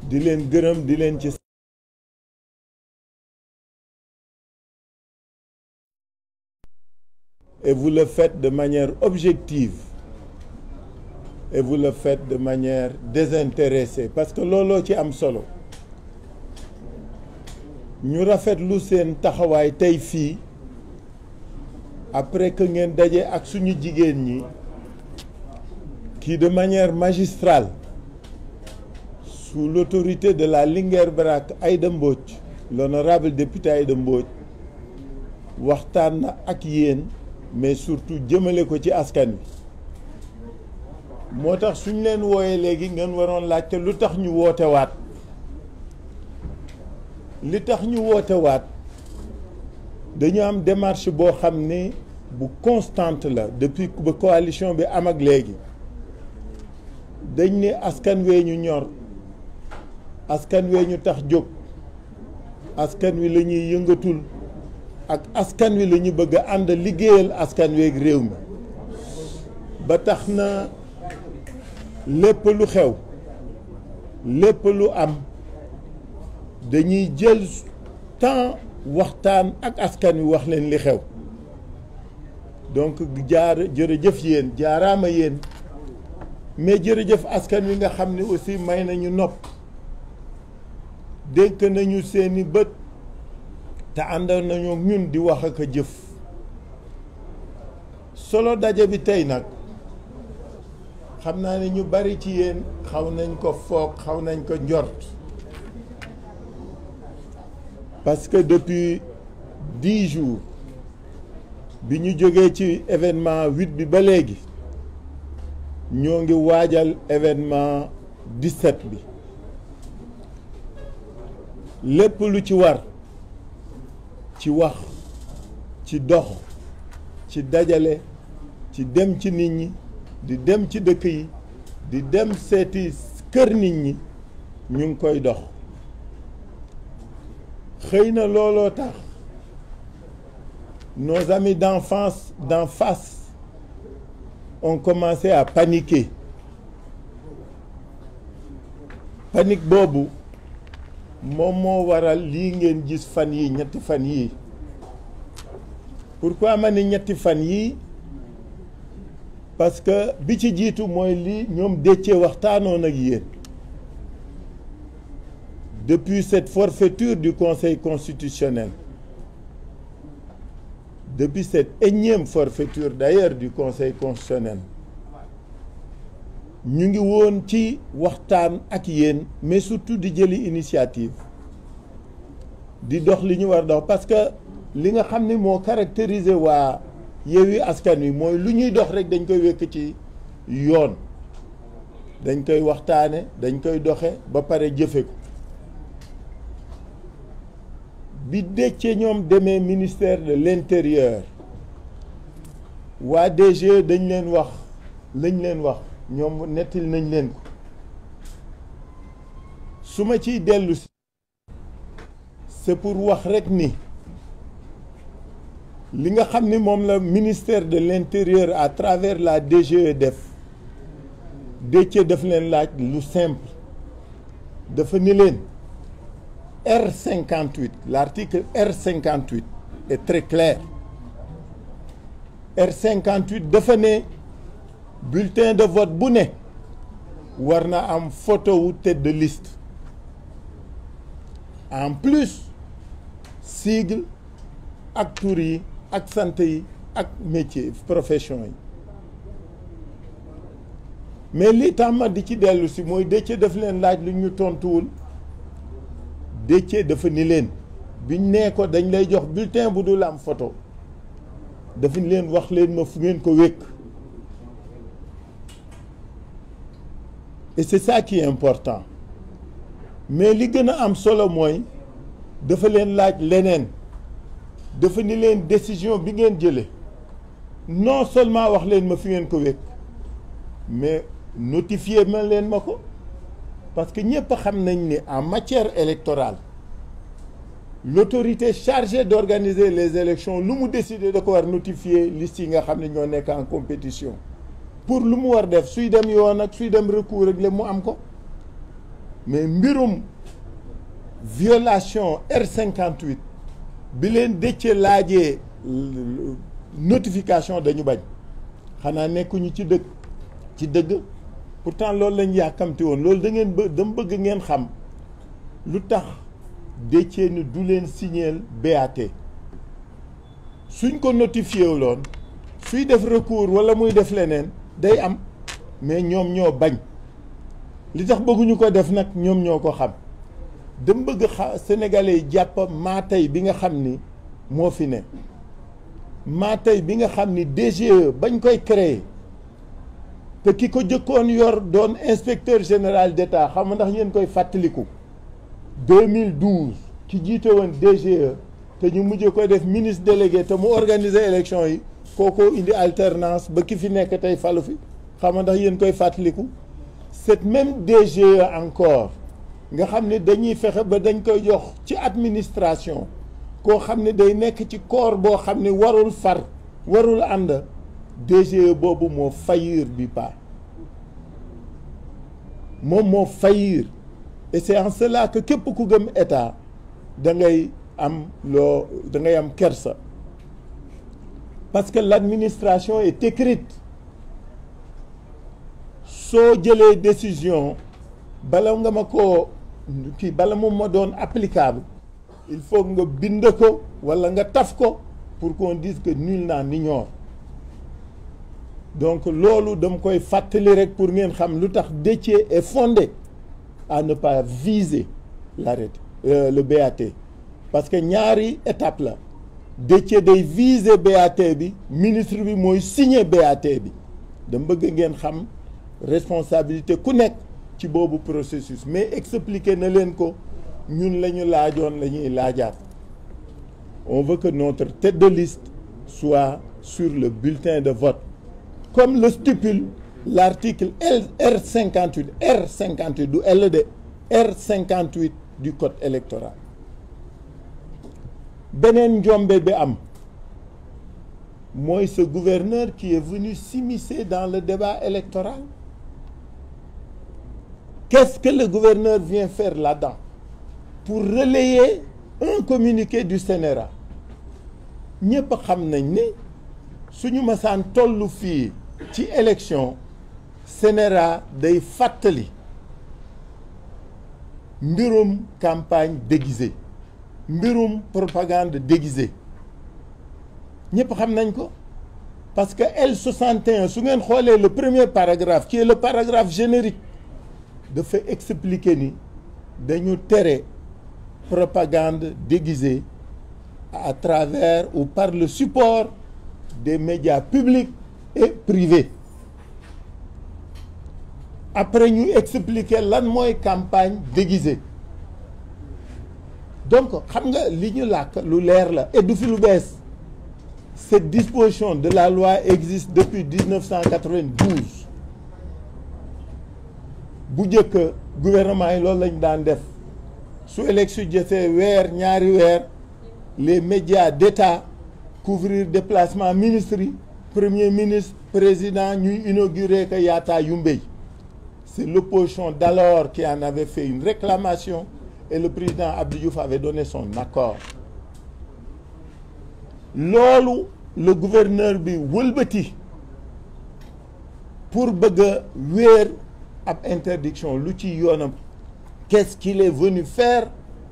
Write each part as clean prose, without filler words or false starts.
di leen gërëm di leen ci et vous le faites de manière objective et vous le faites de manière désintéressée parce que looloo ci am solo ñu rafetlu seen taxawaay tey fii après que ngeen daje ak suñu jigéen ñi qui de manière magistrale sous l'autorité de la Linguère Brak Aïda Mbodj l'honorable député Aïda Mbodj waxtaan na ak yéen mais surtout jëmale ko ci askan wi moo tax suñ leen wooyee léegi ngeen waroon laajte lu tax ñu woote waat li tax ñu woote waat dañu am démarche boo xam ne bu constante la depuis ba coalition bi am ak léegi dañ ne askan wee ñu ñor askan wee ñu tax jóg askan wi la ñuy yëngatul ak askan wi la ñu bëgg a ànd liggéeyal askan weeg réew mi ba tax na lépp lu xew lépp lu am dañuy jël temps waxtaan ak askan wi wax leen li xew donc jërëjëf yéen jaaraama yéen mais jërëjëf askan wi nga xam ne aussi may nañu nopp dénk nañu seeni bët te àndoon nañu ñun di wax ak a jëf solo daje bi tey nag xam naa ne ñu bari ci yéen xaw nañ ko foog xaw nañ ko njort parce que depuis 10 jours bi ñu jógee ci événement 8 bi ba léegi ñoo ngi waajal événement 17 bi lépp lu ci war ci wax ci dox ci dajale ci dem ci nit ñi di dem ci dëkk yi di dem seeti kër nit ñi ñu ngi koy dox xëy na looloo tax nos amis d'enfance d'en face ont commencé à paniquer panique boobu moom moo waral lii ngeen gis fan yi ñetti fan yi pourquoi ma ne ñetti fan yi parce que bi ci jiitu mooy lii ñoom Déthié waxtaanoon ak yéen depuis cette forfaiture du Conseil constitutionnel depuis cette énième forfaiture d'ailleurs du Conseil constitutionnel ñu ngi woon ci waxtaan ak yéen mais surtout di jëli initiative di dox li ñu war dox parce que li nga xam ni moo caractériser waa Yewwi Askan Wi mooy lu ñuy dox rek dañ koy wekk ci yoon dañ koy waxtaane dañ koy doxe ba pare jëfe ko bi Déthié ñoom demee ministère de l'intérieur waa DG dañ leen wax lañ leen wax ñoom nettil nañ leen ko su ma ciy dellu si c'est pour wax rek ni li nga xam ni moom la ministère de l'intérieur à travers la DGE def Déthié daf leen laaj lu simple dafa ni leen R58 l'article R58 est très clair R58 dafa ne bulletin de vote bu ne war na am photo wu tête de liste en plus sigle ak tur yi ak sant yi ak métier profession yi mais li tax ma di ci dellu si mooy Déthié daf leen laaj lu ñu tontuwul Déthié dafa ni leen biñ nee ko dañ lay jox bulletin bu dul am photo dafa ni leen wax leen ma fu ngeen ko wékk et c'est ça qui est important mais li gën a am solo mooy dafa leen laaj leneen dafa ni leen décision bi ngeen jële non seulement wax leen ma fi ngeen ko wékk mais notifier ma leen ma ko parce que ñëpp xam nañ ni en matière électorale l'autorité chargée d'organiser les élections lu mu décider da ko war notifier liste yi nga xam ne ñoo nekk en compétition pour lu mu war def suy dem yoon ak suy dem recours ak le mu am ko mais mbirum violation R58 bi leen Déthié laajee notification dañu bañ xanaa nekkuñu ci dëgg pourtant loolu lañ yàkkamti woon loolu dama bëgg ngeen xam lu tax Déthié ni du leen signeel BAT suñ ko notifié wuloon suy def recours wala muy def leneen day am mais ñoom ñoo bañ li tax bëgguñu ko def nag ñoom ñoo ko xam dama bëgg sénégalais yi jàpp Maatay bi nga xam ni moo fi ne Maatay bi nga xam ni DGE bañ koy créer te ki ko jëkkoon yor doon inspecteur général d'État xam nga ndax ngeen koy fàttaliku 2012 ki jiite woon DGE te ñu mujj ko def ministre délégué te mu organiser élection yi kookoo indi alternance ba ki fi nekk tey falu fi xam nga ndax yéen koy fàttaliku cette même DGE encore nga xam ne dañuy fexe ba dañ koy jox ci administration koo xam ne day nekk ci corps boo xam ne warul ànd DGE boobu moo faillir bi pas moom moo faillir et c'est en cela que képp ku gëm état da ngay am kersa parce que l'administration est écrite soo jëlee décision bala nga ma ko bala mu ma doon applicable il faut nga bind ko wala nga taf ko pour qu'on dise que nul n'en ignore donc loolu dama koy fàttali rek pour ngeen xam lu tax Déthié est fondé à ne pas viser l'arrêté le BAT parce que ñaari étape la Déthié day viser BAT bi ministre bi mooy signer BAT bi dama bëgg ngeen xam responsabilité ku nekk ci boobu processus mais expliquer na leen ko ñun la ñu laajoon la ñuy laajaat on veut que notre tête de liste soit sur le bulletin de vote comme le stipule l'article R58 du LD R58 du code électoral beneen njombe bi am mooy ce gouverneur qui est venu s'immiscer dans le débat électoral. Qu'est-ce que le gouverneur vient faire là-dedans? Pour relayer un communiqué du CNRA. ñëpp xam nañ ne suñu masaan tollu fii ci élection CNRA day fàttali mbirum campagne déguisée mbirum propagande déguisée ñëpp xam nañ ko parce que L61 su ngeen xoolee le premier paragraphe qui est le paragraphe générique dafa expliquer ni dañu tere propagande déguisée à travers ou par le support des médias publics et privés après ñu expliquer lan mooy campagne déguisée donc xam nga li ñu làkk lu leer la et du fi lu bees cette disposition de la loi existe depuis 1992 bu njëkk gouvernement yi loolu lañ daan def su élection jotee weer ñaari weer les médias d'État couvrir déplacement ministres yi premier ministre président ñuy inaugurer que Yatta Yumbey c'est l'opposition d'alors qui en avait fait une réclamation et le président Abdou Diouf avait donné son accord loolu le gouverneur bi wëlbati pour bëgg a wéer ab interdiction lu ci yoonam qu'est-ce qu'il est venu faire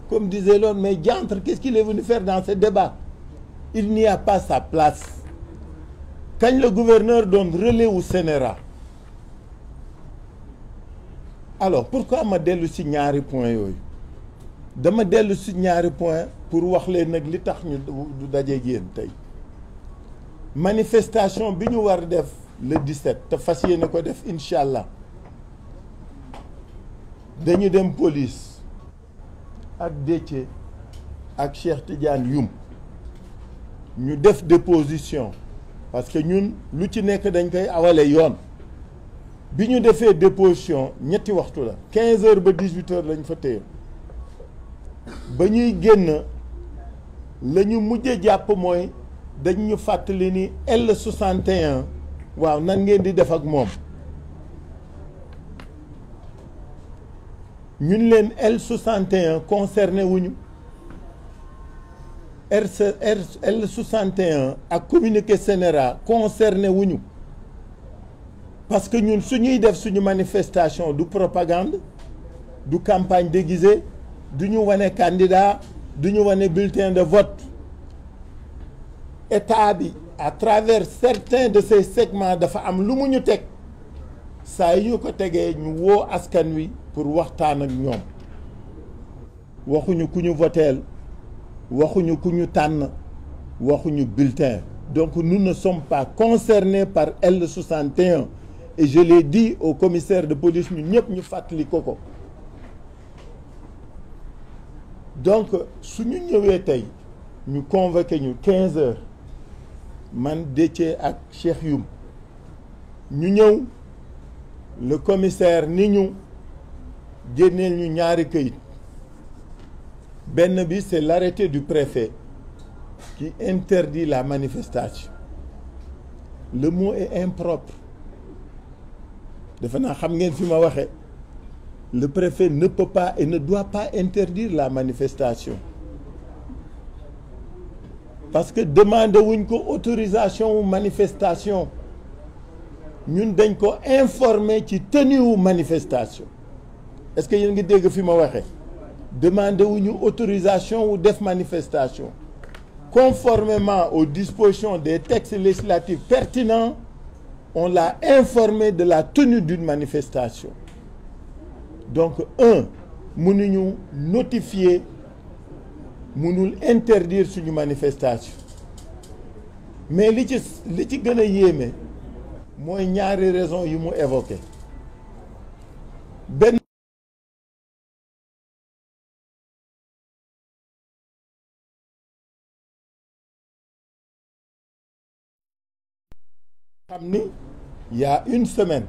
comme disait l'autre mais diantre qu'est-ce qu'il est venu faire dans ce débat il n'y a pas sa place kañ le gouverneur doon relais wu CNRA alors pourquoi ma dellu ci ñaari point yooyu dama dellu ci ñaari point pour wax leen nag li tax ñu du dajeeg yéen tey manifestation bi ñu war def le 17 te fas yéene ko def incha allah dañu dem police ak Déthié ak Cheikh Tidiane Youm ñu def déposition parce que ñun lu ci nekk dañ koy awale yoon bi ñu defee déposition ñetti waxtu la 15 heures ba 18 heures lañ fa téye ba ñuy génn la ñu mujj jàpp mooy dañ ñu fàttali ni L61 waaw nan ngeen di def ak moom ñun leen L61 concerné wuñu L61 ak communiqué général concerné wuñu parce que ñun suñuy def suñu manifestation du propagande du campagne déguisée du ñu wane candidat du ñu wane bulletin de vote état bi à travers certains de ces segments dafa am lu mu ñu teg saa yi ñu ko tegee ñu woo askan wi pour waxtaan ak ñoom waxuñu ku ñu voteel waxuñu ku ñu tànn waxuñu bulletin donc nous ne sommes pas concernés par L61 et je l'ai dit au commissaire de police ñu ñëpp ñu fàttali ko donc suñu ñëwee tey ñu convoqué ñu 15 heures man Déthié ak Cheikh Youm ñu ñëw le commissaire ni ñu génneel ñu ñaari këyit benn bi c'est l'arrêté du préfet qui interdit la manifestation le mot est impropre defe naa xam ngeen fi ma waxee le préfet ne peut pas et ne doit pas interdire la manifestation parce que demandé wuñ ko autorisation wu manifestation ñun dañ ko informer ci tenue wu manifestation est-ce que yéen ngi dégg fi ma waxee demandé wuñu autorisation wu def manifestation conformément aux dispositions des textes législatifs pertinents on l'a informé de la tenue d'une manifestation donc mënuñu notifier mënul interdire suñu manifestation mais li ci gën a yéeme mooy ñaari raison yi mu évoqué benn xam ni il y a une semaine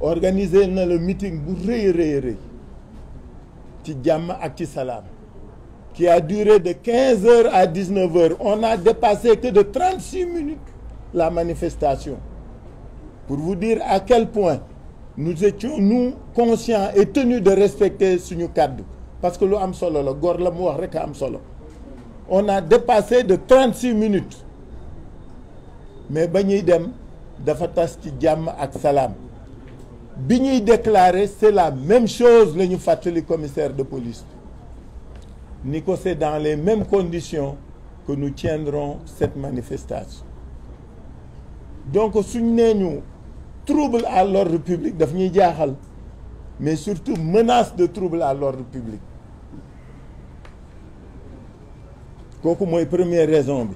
organisé na le meeting bu rëy ci jàmm ak ci salaam qui a duré de 15 heures à 19 heures on a dépassé que de 36 minutes la manifestation pour vous dire à quel point nous étions nous conscients et tenus de respecter suñu kàddu parce que lu am solo la góor la mu wax rek a am solo on a dépassé de 36 minutes mais ba ñuy dem dafa tas ci jàmm ak salaam bi ñuy déclarer c'est la même chose la ñu fàttali commissaire de police ni ko c'est dans les mêmes conditions que nous tiendrons cette manifestation donc suñ nee ñu trouble à l'ordre public daf ñuy jaaxal mais surtout menace de trouble à l'ordre public kooku mooy première raison bi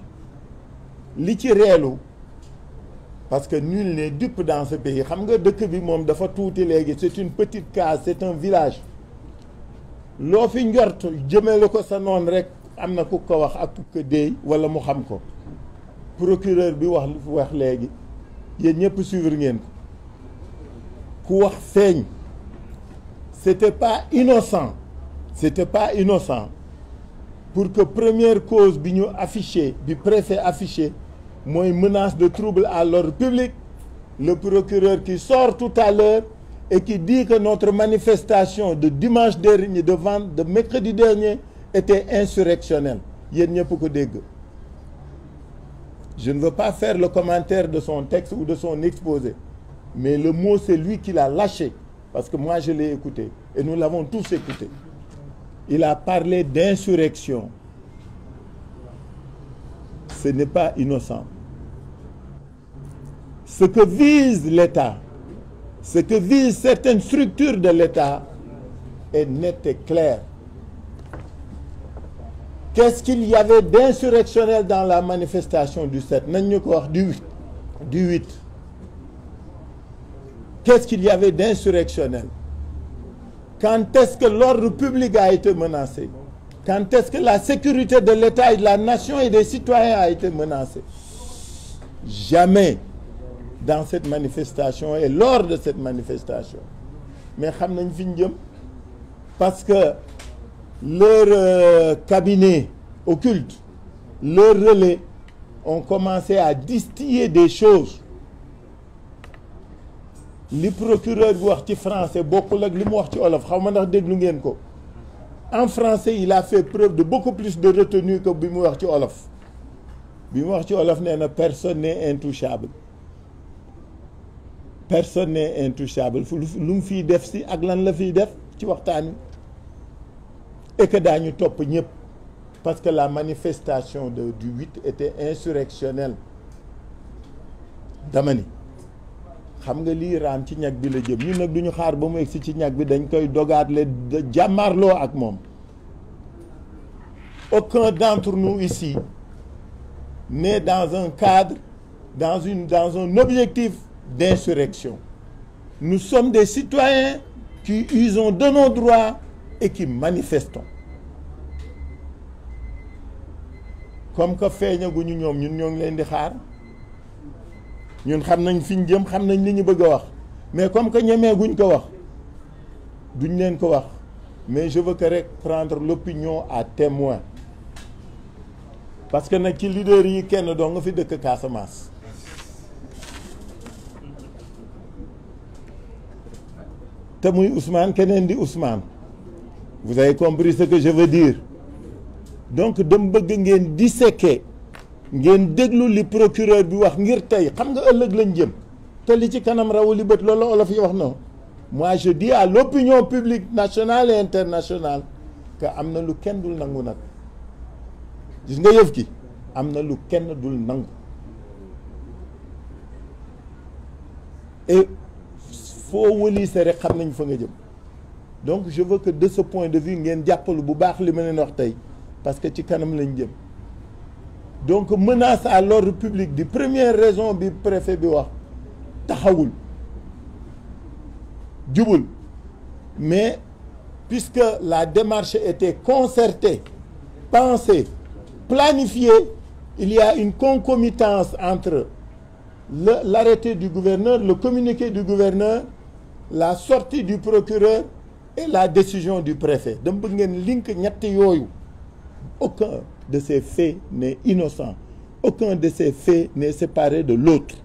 li ci reelu parce que nul n'est dupe dans ce pays xam nga dëkk bi moom dafa tuuti léegi c'est une petite case c'est un village loo fi njort jëmale ko sa noon rek am na ku ko wax ak ku ko déey wala mu xam ko procureur bi wax léegi yéen ñëpp suivre ngeen ko ku wax feeñ c'était pas innocent pour que première cause bi ñu affiché bi préfet affiché mooy menace de trouble à l'ordre public le procureur qui sort tout à l'heure et qui dit que notre manifestation de dimanche dernier de mercredi dernier était insurrectionnelle yéen ñëpp ko dégg je ne veux pas faire le commentaire de son texte ou de son exposé mais le mot c'est lui qui l'a lâché parce que moi je l'ai écouté et nous l'avons tous écouté il a parlé d'insurrection ce n'est pas innocent ce que vise l'État ce que visent certaines structures de l'État est net et clair. Qu'est-ce qu'il y avait d'insurrectionnel dans la manifestation du 7 nañ ñu ko wax du 8 qu'est-ce qu'il y avait d'insurrectionnel quand est-ce que l'ordre public a été menacé quand est-ce que la sécurité de l'État et de la nation et des citoyens a été menacée jamais dans cette manifestation et lors de cette manifestation mais xam nañ fi ñu jëm parce que leur cabinet occulte leur relais ont commencé à distiller des choses li procureur bi wax ci français bokkul ak li mu wax ci olof xaw ma ndax déglu ngeen ko en français il a fait preuve de beaucoup plus de retenue que bi mu wax ci olof bi mu wax ci olof nee na personne n'est intouchable personne n'est intouchable lu mu fiy def si ak lan la fiy def ci waxtaan wi et que daañu topp ñëpp parce que la manifestation du 8 était insurrectionnelle dama ni xam nga lii raam ci ñag bi la jëm ñun nag duñu xaar ba mu egsi ci ñag bi dañ koy dogaatle jàmmaarloo ak moom aucun d'entre nous ici n'est dans un cadre dans un objectif d'insurrection. Nous sommes des citoyens qui usons de nos droits et qui manifestons. Comme que feeñaguñu ñoom ñun ñoo ngi leen di xaar ñun xam nañ fi ñu jëm xam nañ li ñu bëgg a wax mais comme que ñemeeguñ ko wax duñ leen ko wax mais je veux que rek prendre l'opinion à témoin parce que nag ci leader yi kenn doo nga fi dëkk Casamance. te muy Ousmane keneen di Ousmane vous avez compris ce que je veux dire donc dama bëgg ngeen disséquer ngeen déglu li procureur bi wax ngir tey xam nga ëllëg lañ jëm te li ci kanam rawu li bët loolu olof yi wax na moi je dis à l'opinion publique nationale et internationale que am na lu kenn dul nangu nag gis nga yëf ki am na lu kenn dul nangu et foo wëliise rek xam nañ fa nga jëm donc je veux que de ce point de vue ngeen jàppalu bu baax li ma leen wax tey parce que ci kanam lañ jëm donc menace à l'ordre public di première raison bi préfet bi wax taxawul jubul mais puisque la démarche était concertée pensée planifiée il y a une concomitance entre l'arrêté du gouverneur le communiqué du gouverneur la sortie du procureur et la décision du préfet dama bëgg ngeen link ñett yooyu aucun de ces faits n'est innocent aucun de ces faits n'est séparé de l'autre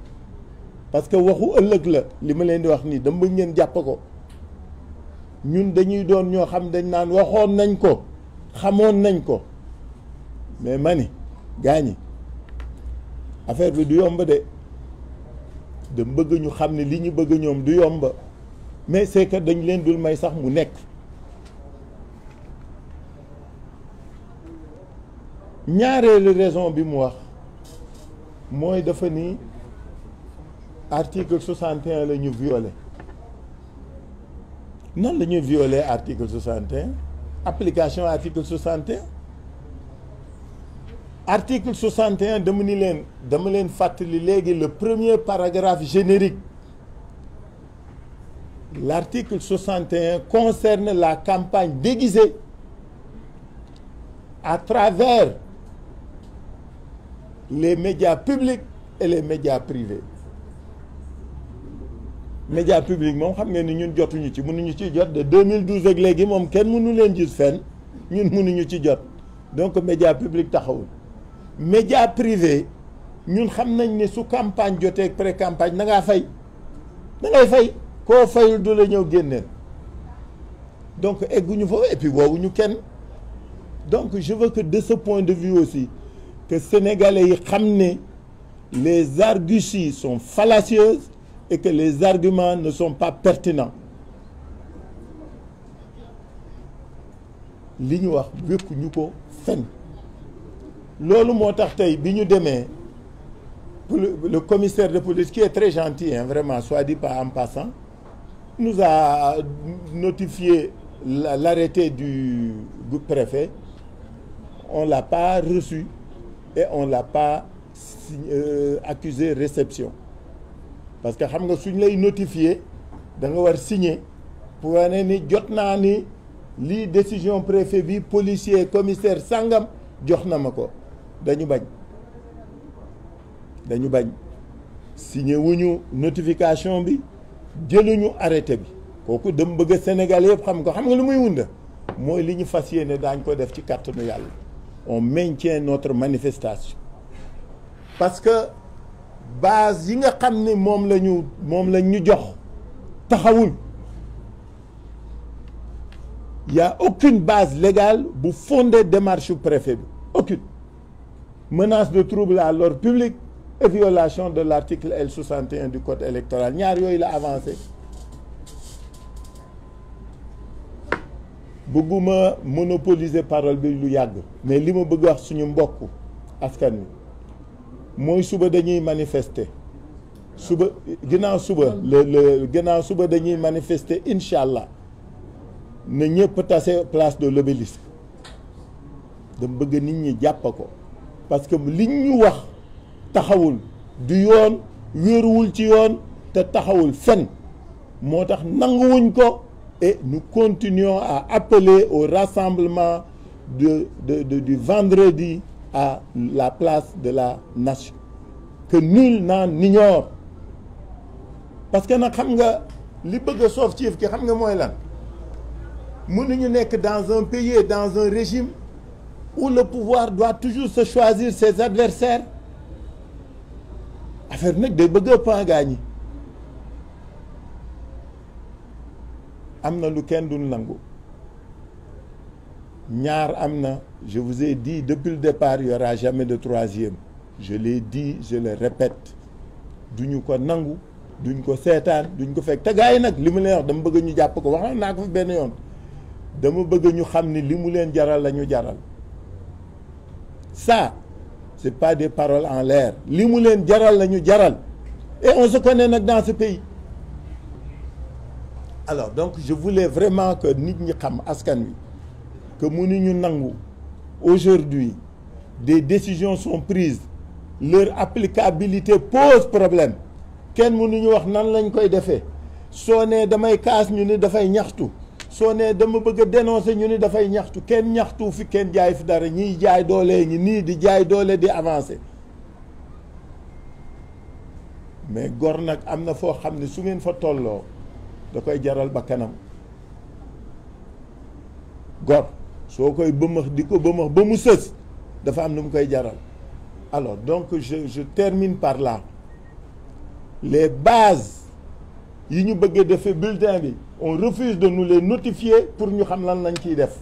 parce que waxu ëllëg la li ma leen di wax nii dama bëgg ngeen jàpp ko ñun dañuy doon ñoo xam dañ naan waxoon nañ ko xamoon nañ ko mais mani gaañi affaire bi du yomb de bëgg ñu xam ne li ñu bëgg ñoom du yomb mais c'est que dañ leen dul may sax mu nekk ñaareelu raison bi mu wax mooy dafa ni article 61 la ñu violé nan la ñuy violé article 61 application article 61 article 61 dama leen fàttali léegi le premier paragraphe générique l'article 61 concerne la campagne déguisée à travers les médias publics et les médias privés médias publics moom xam ngeen ni ñun jotuñu ci mënuñu ci jot de 2012 ak léegi moom kenn mënu leen gis fenn ñun mënuñu ci jot donc médias publics taxawul médias privés ñun xam nañ ne su campagne jotee pré campagne da ngaa fay da ngay fay koo fayul du la ñëw génneel donc egguñu fa et puis woowuñu kenn donc je veux que de ce point de vue aussi que sénégalais yi xam ne les arguties sont fallacieuses et que les arguments ne sont pas pertinents li ñu wax wékkuñu ko fen loolu moo tax tey bi ñu demee le commissaire de police qui est très gentil hein, vraiment soit dit pas en passant nous a notifié l'arrêté du préfet on l'a pas reçu et on l'a pas accusé réception parce que xam nga suñ lay notifié da nga war signer pour wane ni jot naa ni lii décision préfet bi policier commissaire sangam jox na ma ko dañu bañ signé wuñu notification bi jëluñu arrêté bi kooku dem bëgg Sénégal yëpp xam nga lu muy wunda mooy li ñu fas yéene daañ ko def ci kàttanu yàlla on maintient notre manifestation parce que base yi nga xam ne moom lañ ñu jox taxawul. Il n'y a aucune base légale pour fonder démarche du préfet. Aucune. Menace de trouble à l'ordre public et violation de l'article L61 du code électoral. ñaar yooyu la avancé. bëgguma monopoliser parole bi lu yàgg mais li ma bëgg wax suñu mbokk askan wi mooy suba dañuy manifester suba ginnaaw suba ginnaaw suba dañuy manifester incha allah na ñëpp tase place de l'Obélisque dama bëgg nit ñi jàpp ko parce que liñ ñu wax taxawul du yoon wéeruwul ci yoon te taxawul fen moo tax nanguwuñ ko. Et nous continuons à appeler au rassemblement du vendredi à la place de la nation. Que nul n'en ignore. Parce que nag xam nga li bëgg a soof ci ki xam nga mooy lan mënuñu nekk dans un pays et dans un régime où le pouvoir doit toujours se choisir ses adversaires affaire nag day bëgg a pangaañi. am na lu kenn dul nangu ñaar am na je vous ai dit depuis le départ il y aura jamais de troisième je l'ai dit je le répète duñu ko nangu duñ ko seetaan duñ ko fekk te gars yi nag li mu leen wax dama bëgg ñu jàpp ko wax naa ko fi benn yoon dama bëgg ñu xam ni li mu leen jaral la ñu jaral ça c'est pas des paroles en l'air li mu leen jaral la ñu jaral et on se connaît nag dans ce pays. Alors donc je voulais vraiment que nit ñi xam askan wi que mënuñu nangu aujourd'hui des décisions sont prises leur applicabilité pose problème kenn mënuñu wax nan lañ koy defee soo nee damay kaas ñu ni dafay ñaxtu soo nee dama bëgg a dénoncer ñu ni dafay ñaxtu kenn ñaxtu fi kenn jaay fi dara ñiy jaay doole ngi nii di jaay doole di avancer mais gor nag am na foo xam ne su ngeen fa tolloo da koy jaral ba kanam gor soo koy bëmax di ko bëmax ba mu sës dafa am nu mu koy jaral alors donc je termine par là les bases yi ñu bëggee defee bulletin bi on refuse de nous les notifier pour ñu xam lan lañ ciy def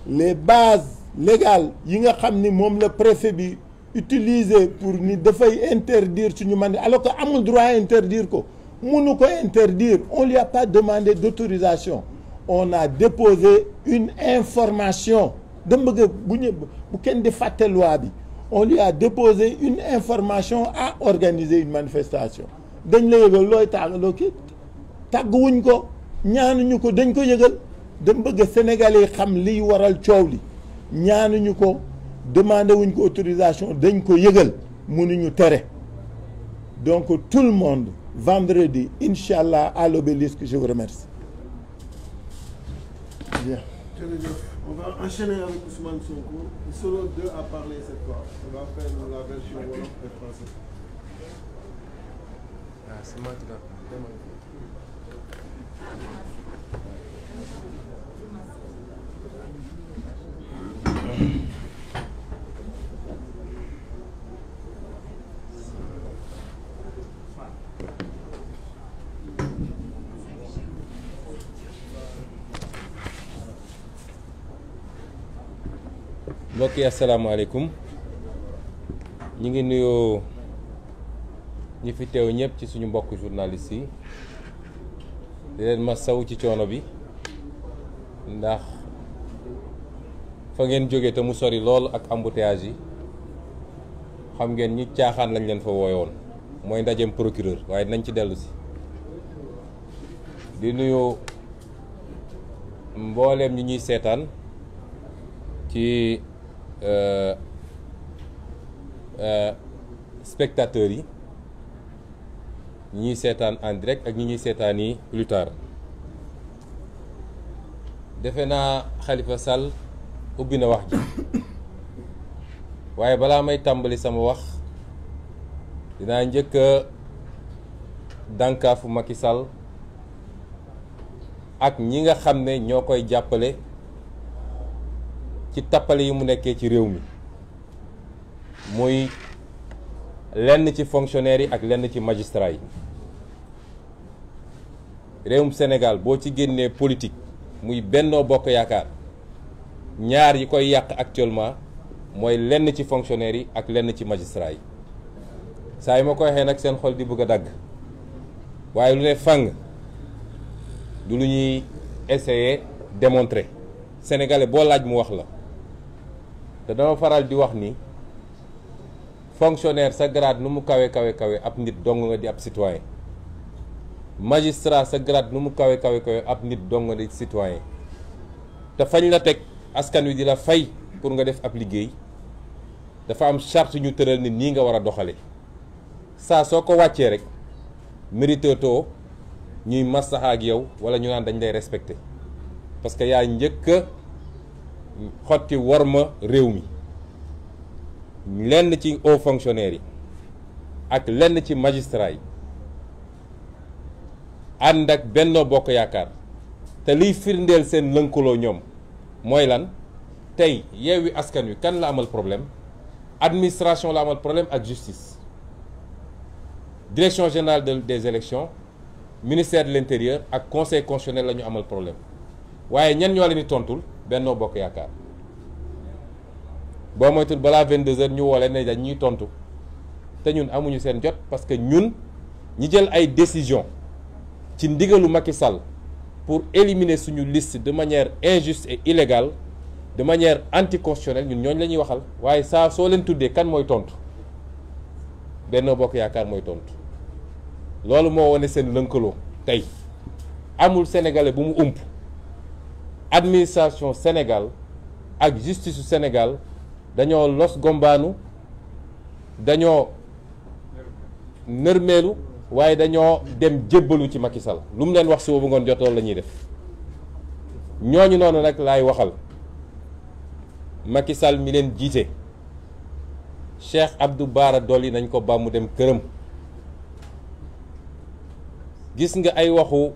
les bases légales yi nga xam ni moom la préfet bi utiliser pour ni dafay interdire suñu man alors que amul droit interdire ko mënu ko interdire on lui a pas demandé d'autorisation on a déposé une information dama bëgg bu kenn di fàtte loi bi on lui a déposé une information à organiser une manifestation dañ la yëgal looy tàggaloo kii tàgguwuñ ko ñaanuñu ko dañ ko yëgal dama bëgg Sénégalais xam liy waral coow li ñaanuñu ko demandé wuñ ko autorisation dañ ko yëgal mënuñu tere donc tout le monde vendredi inchallah à l'Obélisque je vous remercie. Bien. On va enchaîner avec Ousmane Sonko. Ils seront deux à parler cette fois. On va faire la version wolof et français. Ah, c'est moi qui dois parler. mbokk yi asalaamaaleykum ñu ngi nuyoo ñi fi teew ñëpp ci suñu mbokk journalistes yi di leen masawu ci coono bi ndax fa ngeen jóge te mu sori lool ak embouteillage yi xam ngeen ñi caaxaan lañ leen fa wooyoon mooy ndajeem procureur waaye dinañ ci dellu si di nuyu mbooleem ñi ñuy seetaan ci spectateurs yi ñi ñuy seetaan en direct ak ñi ñuy seetaan yi plus tard defe naa Khalifa Sall ubbi na wax ji waaye balaa may tàmbali sama wax dinaa njëkk a dànkaafu Macky Sall ak ñi nga xam ne ñoo koy jàppale ci tappale yi mu nekkee ci réew mi muy lenn ci fonctionnaires yi ak lenn ci magistrats yi réewum Sénégal boo ci génnee politique muy Benno Bokk Yaakaar ñaar yi koy yàq actuellement mooy lenn ci fonctionnaires yi ak lenn ci magistrats yi saa yi ma ko waxee nag seen xol di bëgg a dagg waaye lu ne fàng du lu ñuy essayer démontrer sénégalais boo laaj mu wax la te dama faral di wax ni fonctionnaire sa grade nu mu kawe ab nit dong nga di ab citoyen magistrat sa grade nu mu kawe ab nit dong nga di citoyen te fañ la teg askan wi di la fay pour nga def ab liggéey dafa am charte ñu tëral ni nii nga war a doxale saa soo ko wàccee rek mérite too ñuy maslaxa ak yow wala ñu naan dañ lay respecté parce que yaa njëkk a xotti worma réew mi lenn ci hauts fonctionnaires yi ak lenn ci magistrats yi ànd ak Benno Bokk Yaakaar te liy firndeel seen lënkaloo ñoom mooy lan tey Yewwi Askan Wi kan la amal problème administration la amal problème ak justice direction générale des élections ministère de l'intérieur ak conseil constitutionnel la ñu amal problème waaye ñan ñoo leen di tontul Benno Bokk Yaakaar boo moytul balaa 22h ñu woo leen ne dañ ñuy tontu te ñun amuñu seen jot parce que ñun ñi jël ay décision ci ndigalu Macky Sall pour éliminer suñu liste de manière injuste et illégale de manière anticonstitutionnelle ñun ñooñu la ñuy waxal waaye saa soo leen tuddee kan mooy tontu Benno Bokk Yaakaar mooy tontu loolu moo wane seen lënkaloo tey amul sénégalais bu mu ump administration Sénégal ak justice su Sénégal dañoo los gombaanu dañoo nërmeelu waaye dañoo dem jébbalu ci Macky Sall lu mu leen wax suba bu ngoon jot loolu la ñuy def ñooñu noonu nag laay waxal Macky Sall mi leen jiite Cheikh Abdou Bara Dolly nañ ko ba mu dem këram gis nga ay waxu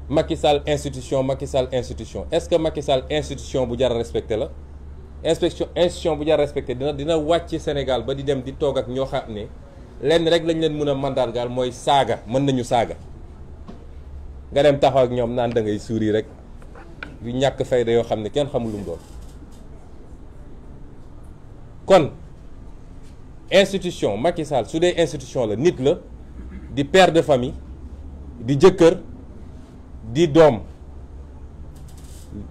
Macky Sall institution est-ce que Macky Sall institution bu jar a respecté la institution bu jar a respecté dina wàcc Sénégal ba di dem di toog ak ñoo xam ne lenn rek lañ leen mën a mandargaal mooy saaga mën nañu saaga nga dem taxaw ak ñoom naan da ngay suuri rek yu ñàkk fayda yoo xam ne kenn xamul lu mu doon kon institution Macky Sall su dee institution la nit la di père de famille di jëkkër di doom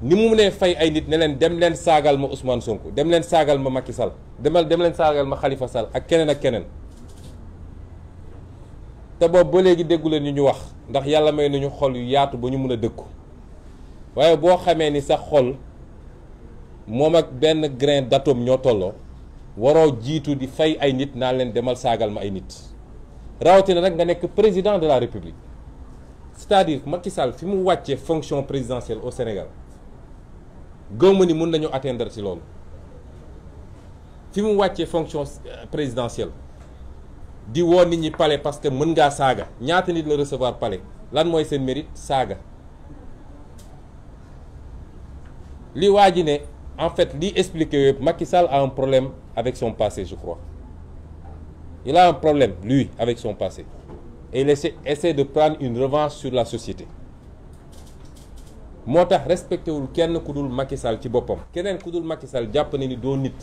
ni mu mënee fay ay nit ne leen dem leen saagal ma Ousmane Sonko dem leen saagal ma Macky Sall dem leen saagal ma Khalifa Sall ak keneen ak keneen te boobu ba léegi déggu leen ñu wax ndax yàlla may nañu xol yu yaatu ba ñu mën a dëkku waaye boo xamee ni sa xol moom ak benn grain d'atome ñoo tolloo waroo jiitu di fay ay nit naa leen demal saagal ma ay nit rawatina nag nga nekk président de la République c'est-à-dire Macky Sall fi mu wàccee fonction présidentielle au Sénégal gëwma ni mun nañu atteindre ci loolu fi mu wàccee fonction présidentielle di woo nit ñi palais parce que mën ngaa saaga ñaata nit la recevoir palais lan mooy seen mérite saaga li waa ji ne en fait li expliqué yëpp Macky Sall a un problème avec son passé je crois il a un problème lui avec son passé et il essaie de prendre une revanche sur la société moo tax respecté wul kenn ku dul Macky Sall ci boppam keneen ku dul Macky Sall jàpp ne ni doo nit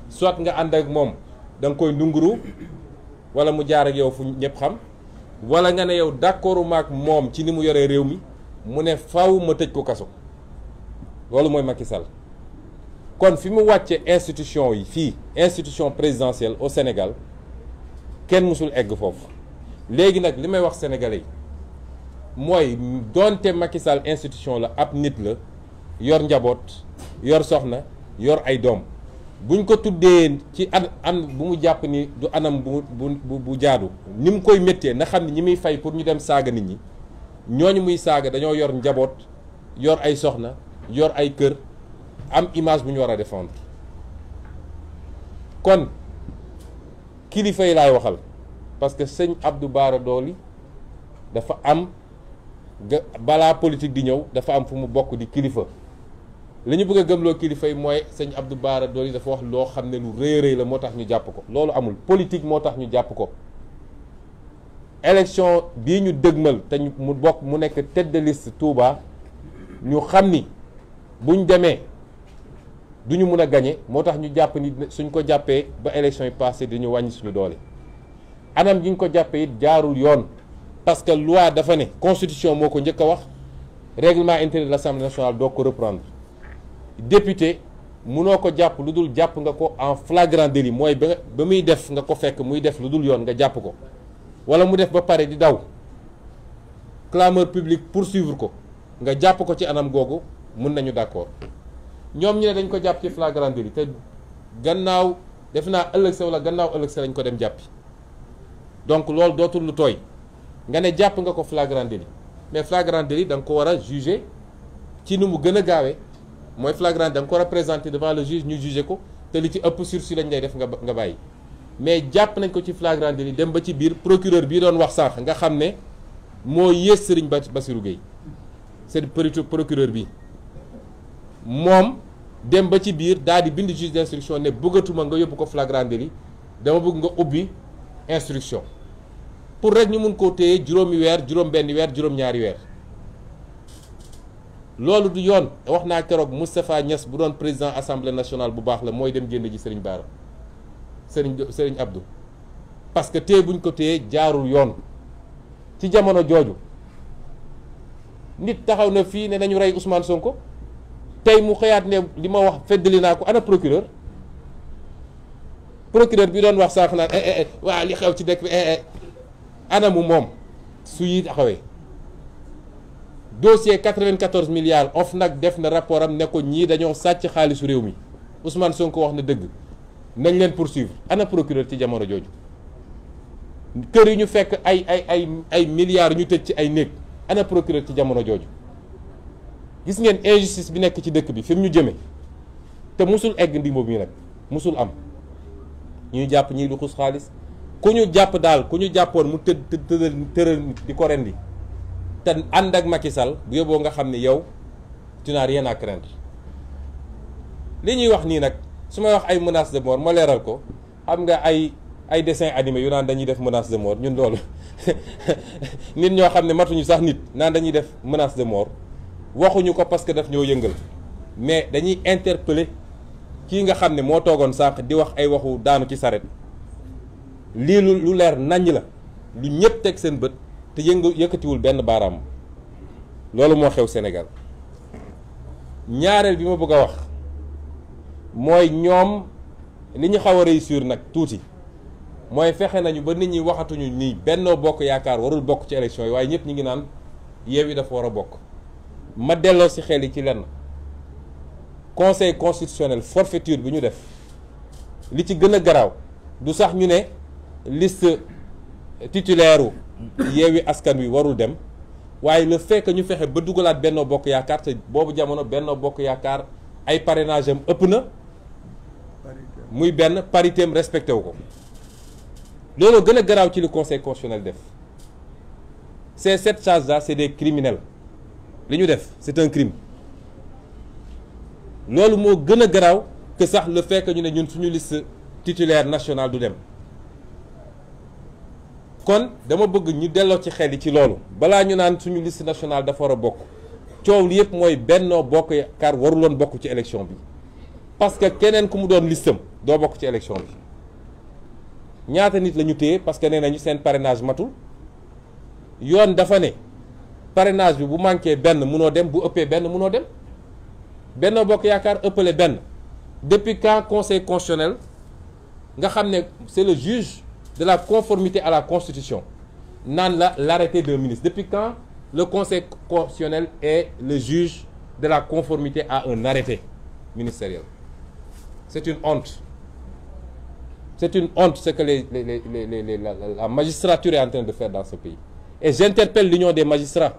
soit nga ànd ak moom da nga koy ndunguru wala mu jaar ak yow fu ñëpp xam wala nga ne yow d'accordu ma ak moom ci ni mu yoree réew mi mu ne faw ma tëj ko kaso loolu mooy Macky Sall kon fi mu wàcce institution yi fii institution présidentielle au Sénégal kenn mësul egg foofu léegi nag li may wax sénégalais yi mooy doonte Macky Sall institution la ab nit la yor njaboot yor soxna yor ay doom buñ ko tuddee ci an bu mu jàpp ni du anam bu jaadu ni mu koy méttee na xam ne ñi muy fay pour ñu dem saaga nit ñi ñooñu muy saaga dañoo yor njaboot yor ay soxna yor ay kër am image bu ñu war a défendre kon kilifa yi laay waxal parce que sëñ Abdou Bara Dolly dafa am balaa politique di ñëw dafa am fu mu bokk di kilifa li ñu bëgg a gëmloo kilifa yi mooy sëñ Abdou Bara Dolly dafa wax loo xam ne lu rëy rëy la moo tax ñu jàpp ko loolu amul politique moo tax ñu jàpp ko élection bii ñu dëgmal te mu bokk mu nekk tête de liste Touba ñu xam ni buñ demee duñu mun a gagné moo tax ñu jàpp ni suñ ko jàppee ba élection yi passé dañu wàññi suñu doole anam gi ñu ko jàppee it jaarul yoon parce que loi dafa ne constitution moo ko njëkk a wax règlement intérieur de l'Assemblée nationale doo ko reprendre député munoo ko jàpp lu dul jàpp nga ko en flagrant délit mooy ba muy def nga ko fekk muy def lu dul yoon nga jàpp ko wala mu def ba pare di daw clameur publique poursuivre ko nga jàpp ko ci anam googu mun nañu d'accord ñoom ñu ne dañ ko jàpp ci flagrant délit te gannaaw def naa ëllëg sa wala gannaaw ëllëg sa lañ ko dem jàppi donc loolu dootul lu tooy nga ne jàpp nga ko flagrant délit mais flagrant délit da nga ko war a juger ci nu mu gën a gaawee mooy flagrant da nga ko war a présenter devant le juge ñu juger ko te li ci ëpp sursis lañ lay def nga bàyyi mais jàpp nañ ko ci flagrant délit dem ba ci biir procureur bii doon wax sànq nga xam ne moo yées Serigne Bassirou Gueye c'est procureur bi moom dem ba ci biir daal di bind juge d'instruction ne bëggatuma nga yóbbu ko flagrant délit dama bëgg nga ubbi instruction pour rek ñu mun koo téye juróomi weer juróom-benni weer juróom-ñaari weer loolu du yoon. wax naa keroog Moustapha Niass bu doon président assemblée nationale bu baax la mooy dem génn ji Serigne Bara Serigne Abdou parce que téye buñ ko téye jaarul yoon ci jamono jooju nit taxaw na fii ne nañu rey Ousmane Sonko tey mu xëyaat ne li ma wax feddali naa ko ana procureur bi doon wax sànq naan waa li xew ci dëkk bi ana mu moom su yi taxawee dossier 94 milliards OFNAC def na rapport am ne ko ñii dañoo sàcc xaalisu réew mi Ousmane Sonko wax na dëgg nañ leen poursuivre ana procureur ci jamono jooju kër yi ñu fekk ay milliards ñu tëj ci ay néeg ana procureur ci jamono jooju gis ngeen injustice bi nekk ci dëkk bi fi mu ñu jëme te musul egg ndimbo bi nag musul am ñu jàpp ñii du xus xaalis ku ñu jàpp daal ku ñu jàppoon mu tëral di ko rendi te ànd ak Macky Sall bu yóbboo nga xam ne yow tu n'as rien à craindre li ñuy wax nii nag su may wax ay menace de mort ma leeral ko xam nga ay dessin animé yu naan dañuy def menace de mort ñun loolu nit ñoo xam ne matuñu sax nit naan dañuy def menace de mort waxuñu ko parce que daf ñoo yëngal mais dañuy interpeller kii nga xam ne moo toogoon sànq di wax ay waxu daanu ci saret lii lu leer naññ la lu ñëpp teg seen bët te yëkkatiwul benn baaraam loolu moo xew Sénégal. ñaareel bi ma bëgg a wax mooy ñoom li ñu xaw a réussir nag tuuti mooy fexe nañu ba nit ñi waxatuñu nii Benno Bokk Yaakaar warul bokk ci élection yi waaye ñëpp ñi ngi naan Yewwi dafa war a bokk. ma delloo ci xel yi ci lenn conseil constitutionnel forfaiture bi ñu def li ci gën a garaaw du sax ñu ne liste titulaire u Yewwi Askan Wi warul dem waaye le fait que ñu fexe ba dugalaat Benno Bokk Yaakaar te boobu jamono Benno Bokk Yaakaar ay parrainage am ëpp na muy benn parité am respecté wu ko loolu gën a garaaw ci li conseil constitutionnel def ces 7 charges-là c'est des criminels li ñu def c'est un crime loolu moo gën a garaaw que sax le fait que ñu ne ñun suñu liste titulaire nationale du dem kon dama bëgg ñu delloo ci xel yi ci loolu balaa ñu naan suñu liste nationale dafa war a bokk coow li yëpp mooy Benno Bokk Yaakaar waruloon bokk ci élection bi parce que keneen ku mu doon listam doo bokk ci élection bi ñaata nit la ñu téye parce que nee nañu seen parrainage matul yoon dafa ne parrainage bi bu manqué benn munoo dem bu ëppee benn munoo dem Benno Bokk Yaakaar ëppale benn depuis quand conseil constitutionnel nga xam ne c'est le juge de la conformité à la constitution naan l'arrêté d'un ministre depuis quand le conseil constitutionnel est le juge de la conformité à un arrêté ministériel. C'est une honte. C'est une honte ce que la magistrature est en train de faire dans ce pays. Et j'interpelle l'union des magistrats.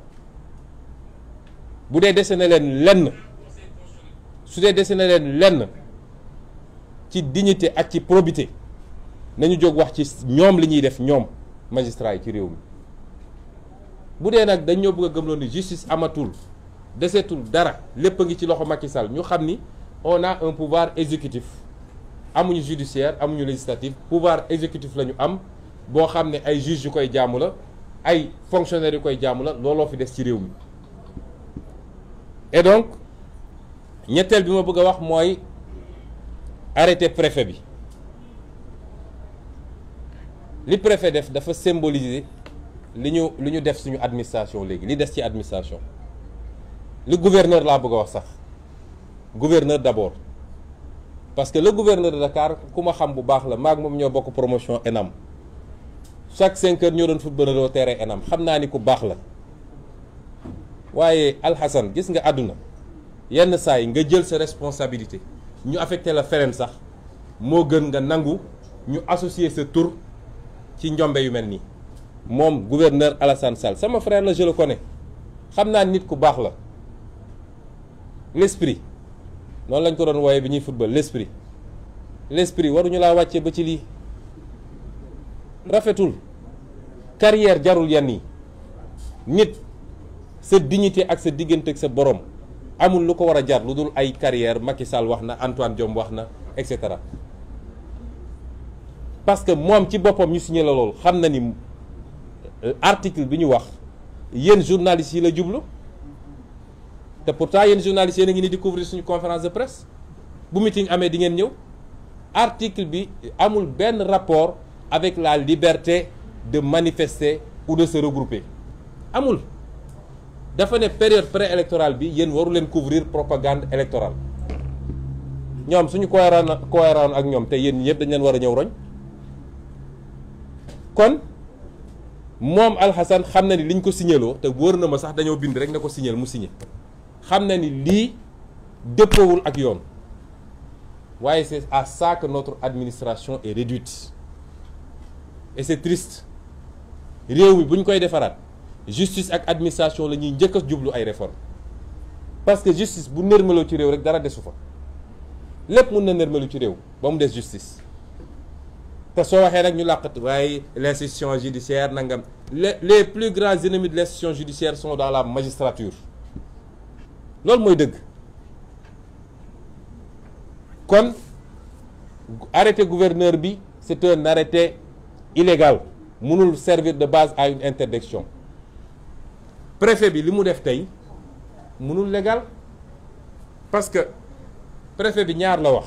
bu dee dese na leen lenn su dee dese na leen lenn ci dignité ak ci probité nañu jóg wax ci ñoom li ñuy def ñoom magistrats yi ci réew mi bu dee nag dañ ñoo bëgg a gëmloo ni justice amatul desetul dara lépp a ngi ci loxo Macky Sall ñu xam ni on a un pouvoir exécutif amuñu judiciaire amuñu législatif pouvoir exécutif la ñu am boo xam ne ay juges yu koy jaamu la ay fonctionnaires yu koy jaamu la looloo fi des ci réew mi. Et donc ñetteel bi ma bëgg a wax mooy arrêté préfet bi li préfet def dafa symboliser li ñu def suñu administration léegi li des ci administration li gouverneur laa bëgg a wax sax gouverneur d'abord parce que le gouverneur de Dakar ku ma xam bu baax la maag moom ñoo bokk promotion ENAM chaque 5 heures ñoo doon football au terrain ENAM xam naa ni ku baax la waaye Alxasan gis nga àdduna yenn saa yi nga jël sa responsabilité ñu affecté la feneen sax moo gën nga nangu ñu associer sa tur ci njombe yu mel nii moom gouverneur Alassane Sall sama frère la je le connais xam naa nit ku baax la l'esprit noonu lañ ko doon wooye bi ñuy football l'esprit waruñu laa wàcce ba ci lii rafetul carrière jarul yenn yi nit sa dignité ak sa diggante ak sa borom amul lu ko war a jar lu dul ay carrière Macky Sall wax na Antoine Diome wax na et cetera parce que moom ci boppam ñu signé la loolu xam na ni article bi ñu wax yéen journalistes yi la jublu te pourtant yéen journalistes yéen a ngi ni di couvrir suñu conférence de presse bu meeting amee di ngeen ñëw article bi amul benn rapport avec la liberté de manifester ou de se regrouper amul dafa ne période préélectorale bi yéen waru leen couvrir propagande électorale ñoom suñu cohérent ak ñoom te yéen ñëpp dañ leen war a ñëw roñ kon moom Alxasan xam na ni liñ ko signaloo te wóor na ma sax dañoo bind rek ne ko signal mu signé xam na ni lii dëppoowul ak yoon waaye c'est à ça que notre administration est réduite et c'est triste réew mi bu ñu koy defaraat justice ak administration la ñuy njëkk a jublu ay réformes parce que justice bu nërmaloo ci réew rek dara desu fa lépp mun na nërmalu ci réew ba mu des justice te soo waxee nag ñu làqat waaye l'institution judiciaire nangam les plus grands ennemis de l'institution judiciaire sont dans la magistrature loolu mooy dëgg kon arrêté gouverneur bi c'est un arrêté illégal mënul servir de base à une interdiction préfet bi li mu def tey mënul légal parce que préfet bi ñaar la wax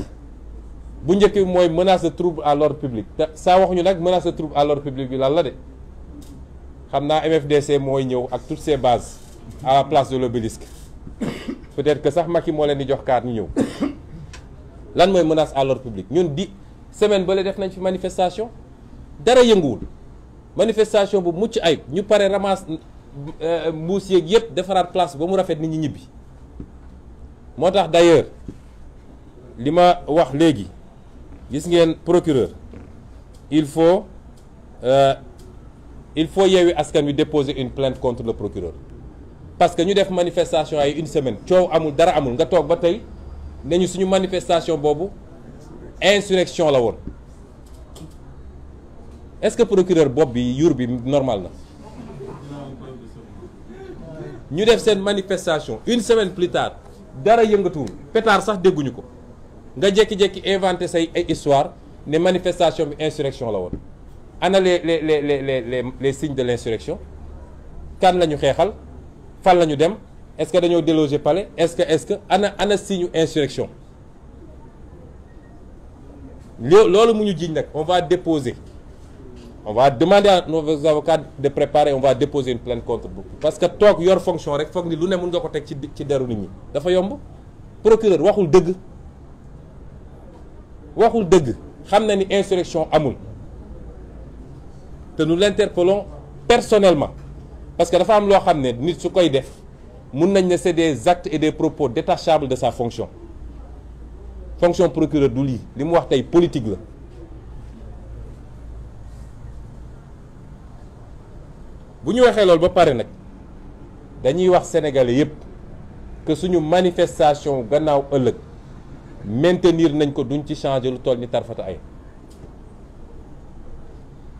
bu njëkk bi mooy menace de trouble à l'ordre public te saa waxuñu nag menace de trouble à l'ordre public bi lan la de xam naa MFDC mooy ñëw ak toutes ses bases à la place de l'obélisque peut-être que sax Macky moo leen di jox kaar ñu ñëw lan mooy menace à l'ordre public ñun di semaine ba le def nañ fi manifestation dara yënguwul manifestation bu mucc ayib ñu pare ramasse mbuus yeeg yëpp defaraat place ba mu rafet nit ñi ñibbi moo tax d'ailleurs li ma wax léegi gis ngeen procureur il faut Yewwi Askan Wi déposer une plainte contre le procureur parce que ñu def manifestation ay une semaine coow amul dara amul nga toog ba tey ne ñu suñu manifestation boobu insurrection la woon est-ce que procureur bopp bi yur bi normal na ñu def seen manifestation une semaine plus tard dara yëngatuwul pétard sax dégguñu ko nga jékki-jékki inventé say ay histoire ne manifestation bi insurrection la woon ana les signes de l'insurrection kan la ñu xeexal fan la ñu dem est-ce que dañoo déloger palais est-ce que ana signe insurrection loolu mu ñu jiiñ nag on va demander à nos avocats de préparer on va déposer une plainte contre vous parce que toog yor fonction rek foog ni lu ne mun nga ko teg ci deru nit ñi dafa yomb procureur waxul dëgg xam na ni insurrection amul te nous l'interpellons personnellement parce que dafa am loo xam ne nit su koy def mun nañ ne c'est des actes et des propos détachables de sa fonction procureur du lii li mu wax tey politique la bu ñu waxee loolu ba pare nag dañuy wax sénégalais yépp que suñu manifestation gannaaw ëllëg maintenir nañ ko duñ ci changer lu toll ni tarfata ay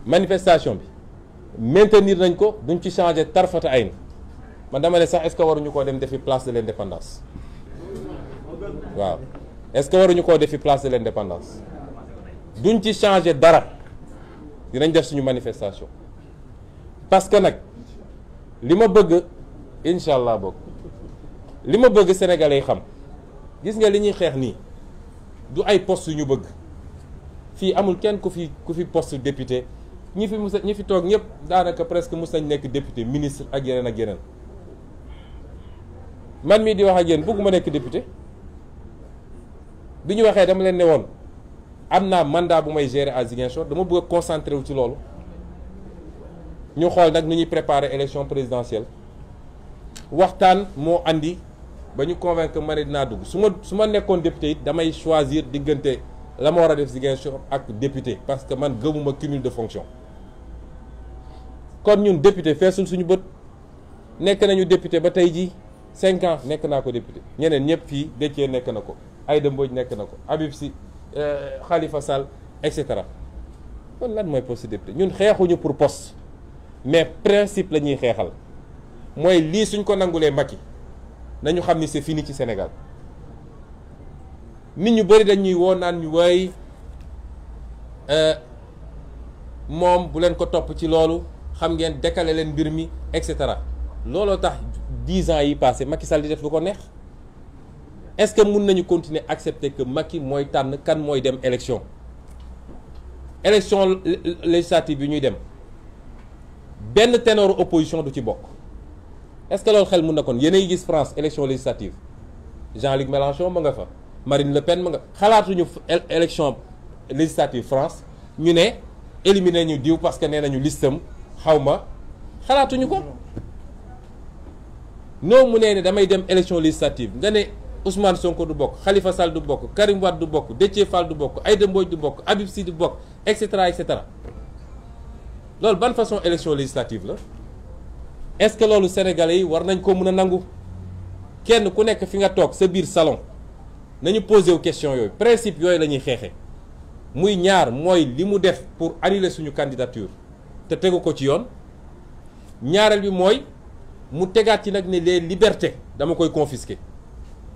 manifestation bi maintenir nañ ko duñ ci changer tarfata ay man dama ne sax est-ce que waruñu koo dem defi place de l'indépendance waaw est-ce que waruñu koo defi place de l'indépendance duñ ci changer dara dinañ def suñu manifestation parce que nag li ma bëgg incha allah bokk li ma bëgg sénégalais yi xam gis nga li ñuy xeex nii du ay poste yu ñu bëgg fii amul kenn ku fi poste député ñi fi toog ñëpp daanaka presque mus nañ nekk député ministre ak yeneen man mii di wax ak yéen bëgguma nekk député bi ñu waxee dama leen ne woon am naa mandat bu may gérer à Ziguinchor dama bëgg a concentré wu ci loolu ñu xool nag nu ñuy préparer élection présidentielle waxtaan moo andi ba ñu convaincre ma ne dinaa dugg su ma nekkoon député it damay choisir diggante la ma war a def Ziguinchor ak député parce que man gëmuma cumul de fonction kon ñun député feesul suñu bët nekk nañu député ba tey jii 5 ans nekk naa ko député ñeneen ñëpp fii Déthié nekk na ko Aïda Mbodj nekk na ko Habib Sy Khalifa Sall et cetera kon lan mooy poste député ñun xeexuñu pour poste mais principe la ñuy xeexal mooy lii suñ ko nangulee Macky nañu xam ni c'est fini ci Sénégal nit ñu bëri dañuy woo naan ñu way moom bu leen ko topp ci loolu xam ngeen décaler leen mbir mi et cetera looloo tax 10 ans yi passé Macky Sall di def lu ko neex est-ce que mun nañu continuer accepter que Macky mooy tànn kan mooy dem élection législative bi ñuy dem benn ténor opposition du ci bokk est-ce que loolu xel mun na kon yéenay gis France élection législative Jean-Luc Mélenchon ma nga fa Marine Le Pen ma nga xalaatuñu élection législative France ñu ne éliminer ñu diw parce que nee nañu listam xaw ma xalaatuñu ko noo mu nee ne damay dem élection législative nga ne Ousmane Sonko du bokk Khalifa Sall du bokk Karim Wade du bokk Déthié Fall du bokk Aïda Mbodj du bokk Habib Sy du bokk et cetera et cetera loolu ban façon élection législative la est-ce que loolu sénégalais yi war nañ ko mën a nangu kenn ku nekk fi nga toog sa biir salon nañu posé wu question yooyu principe yooyu la ñuy xeexe muy ñaar mooy li mu def pour annuler suñu candidature te tegu ko ci yoon ñaareel bi mooy mu tegaat ci nag ne les libertés dama koy confisquer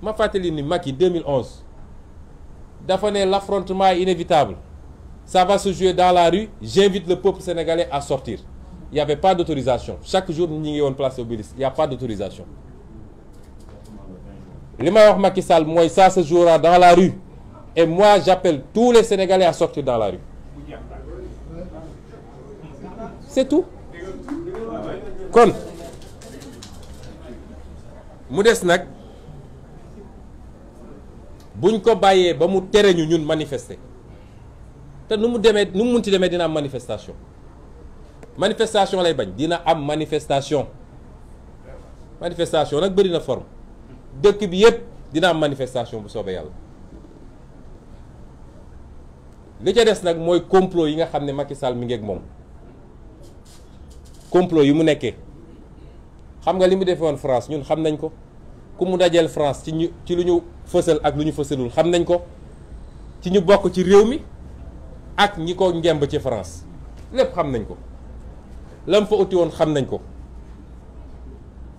ma fàttali ni Macky 2011 dafa ne l'affrontement est inévitable ça va se jouer dans la rue j'invite le peuple sénégalais à sortir il n'y avait pas d'autorisation chaque jour ñi ngi woon place Obélisque il n'y a pas d'autorisation li may wax Macky Sall mooy ça se jouera dans la rue et moi j'appelle tous les Sénégalais à sortir dans la rue c'est tout kon mu des nag buñ ko bàyyee ba mu tere ñu ñun manifester te nu mu munti demee dina am manifestation lay bañ dina am manifestation nag bëri na forme dëkk bi yépp dina am manifestation bu soobee yàlla li ca des nag mooy complot yi nga xam ne Macky Sall mi ngi ak moom complot yi mu nekkee xam nga li mu defee woon France ñun xam nañ ko ku mu dajeel France ci lu ñu fësal ak lu ñu fësalul xam nañ ko ci ñu bokk ci réew mi ak ñi ko ngemb ci France lépp xam nañ ko lam fa uti woon xam nañ ko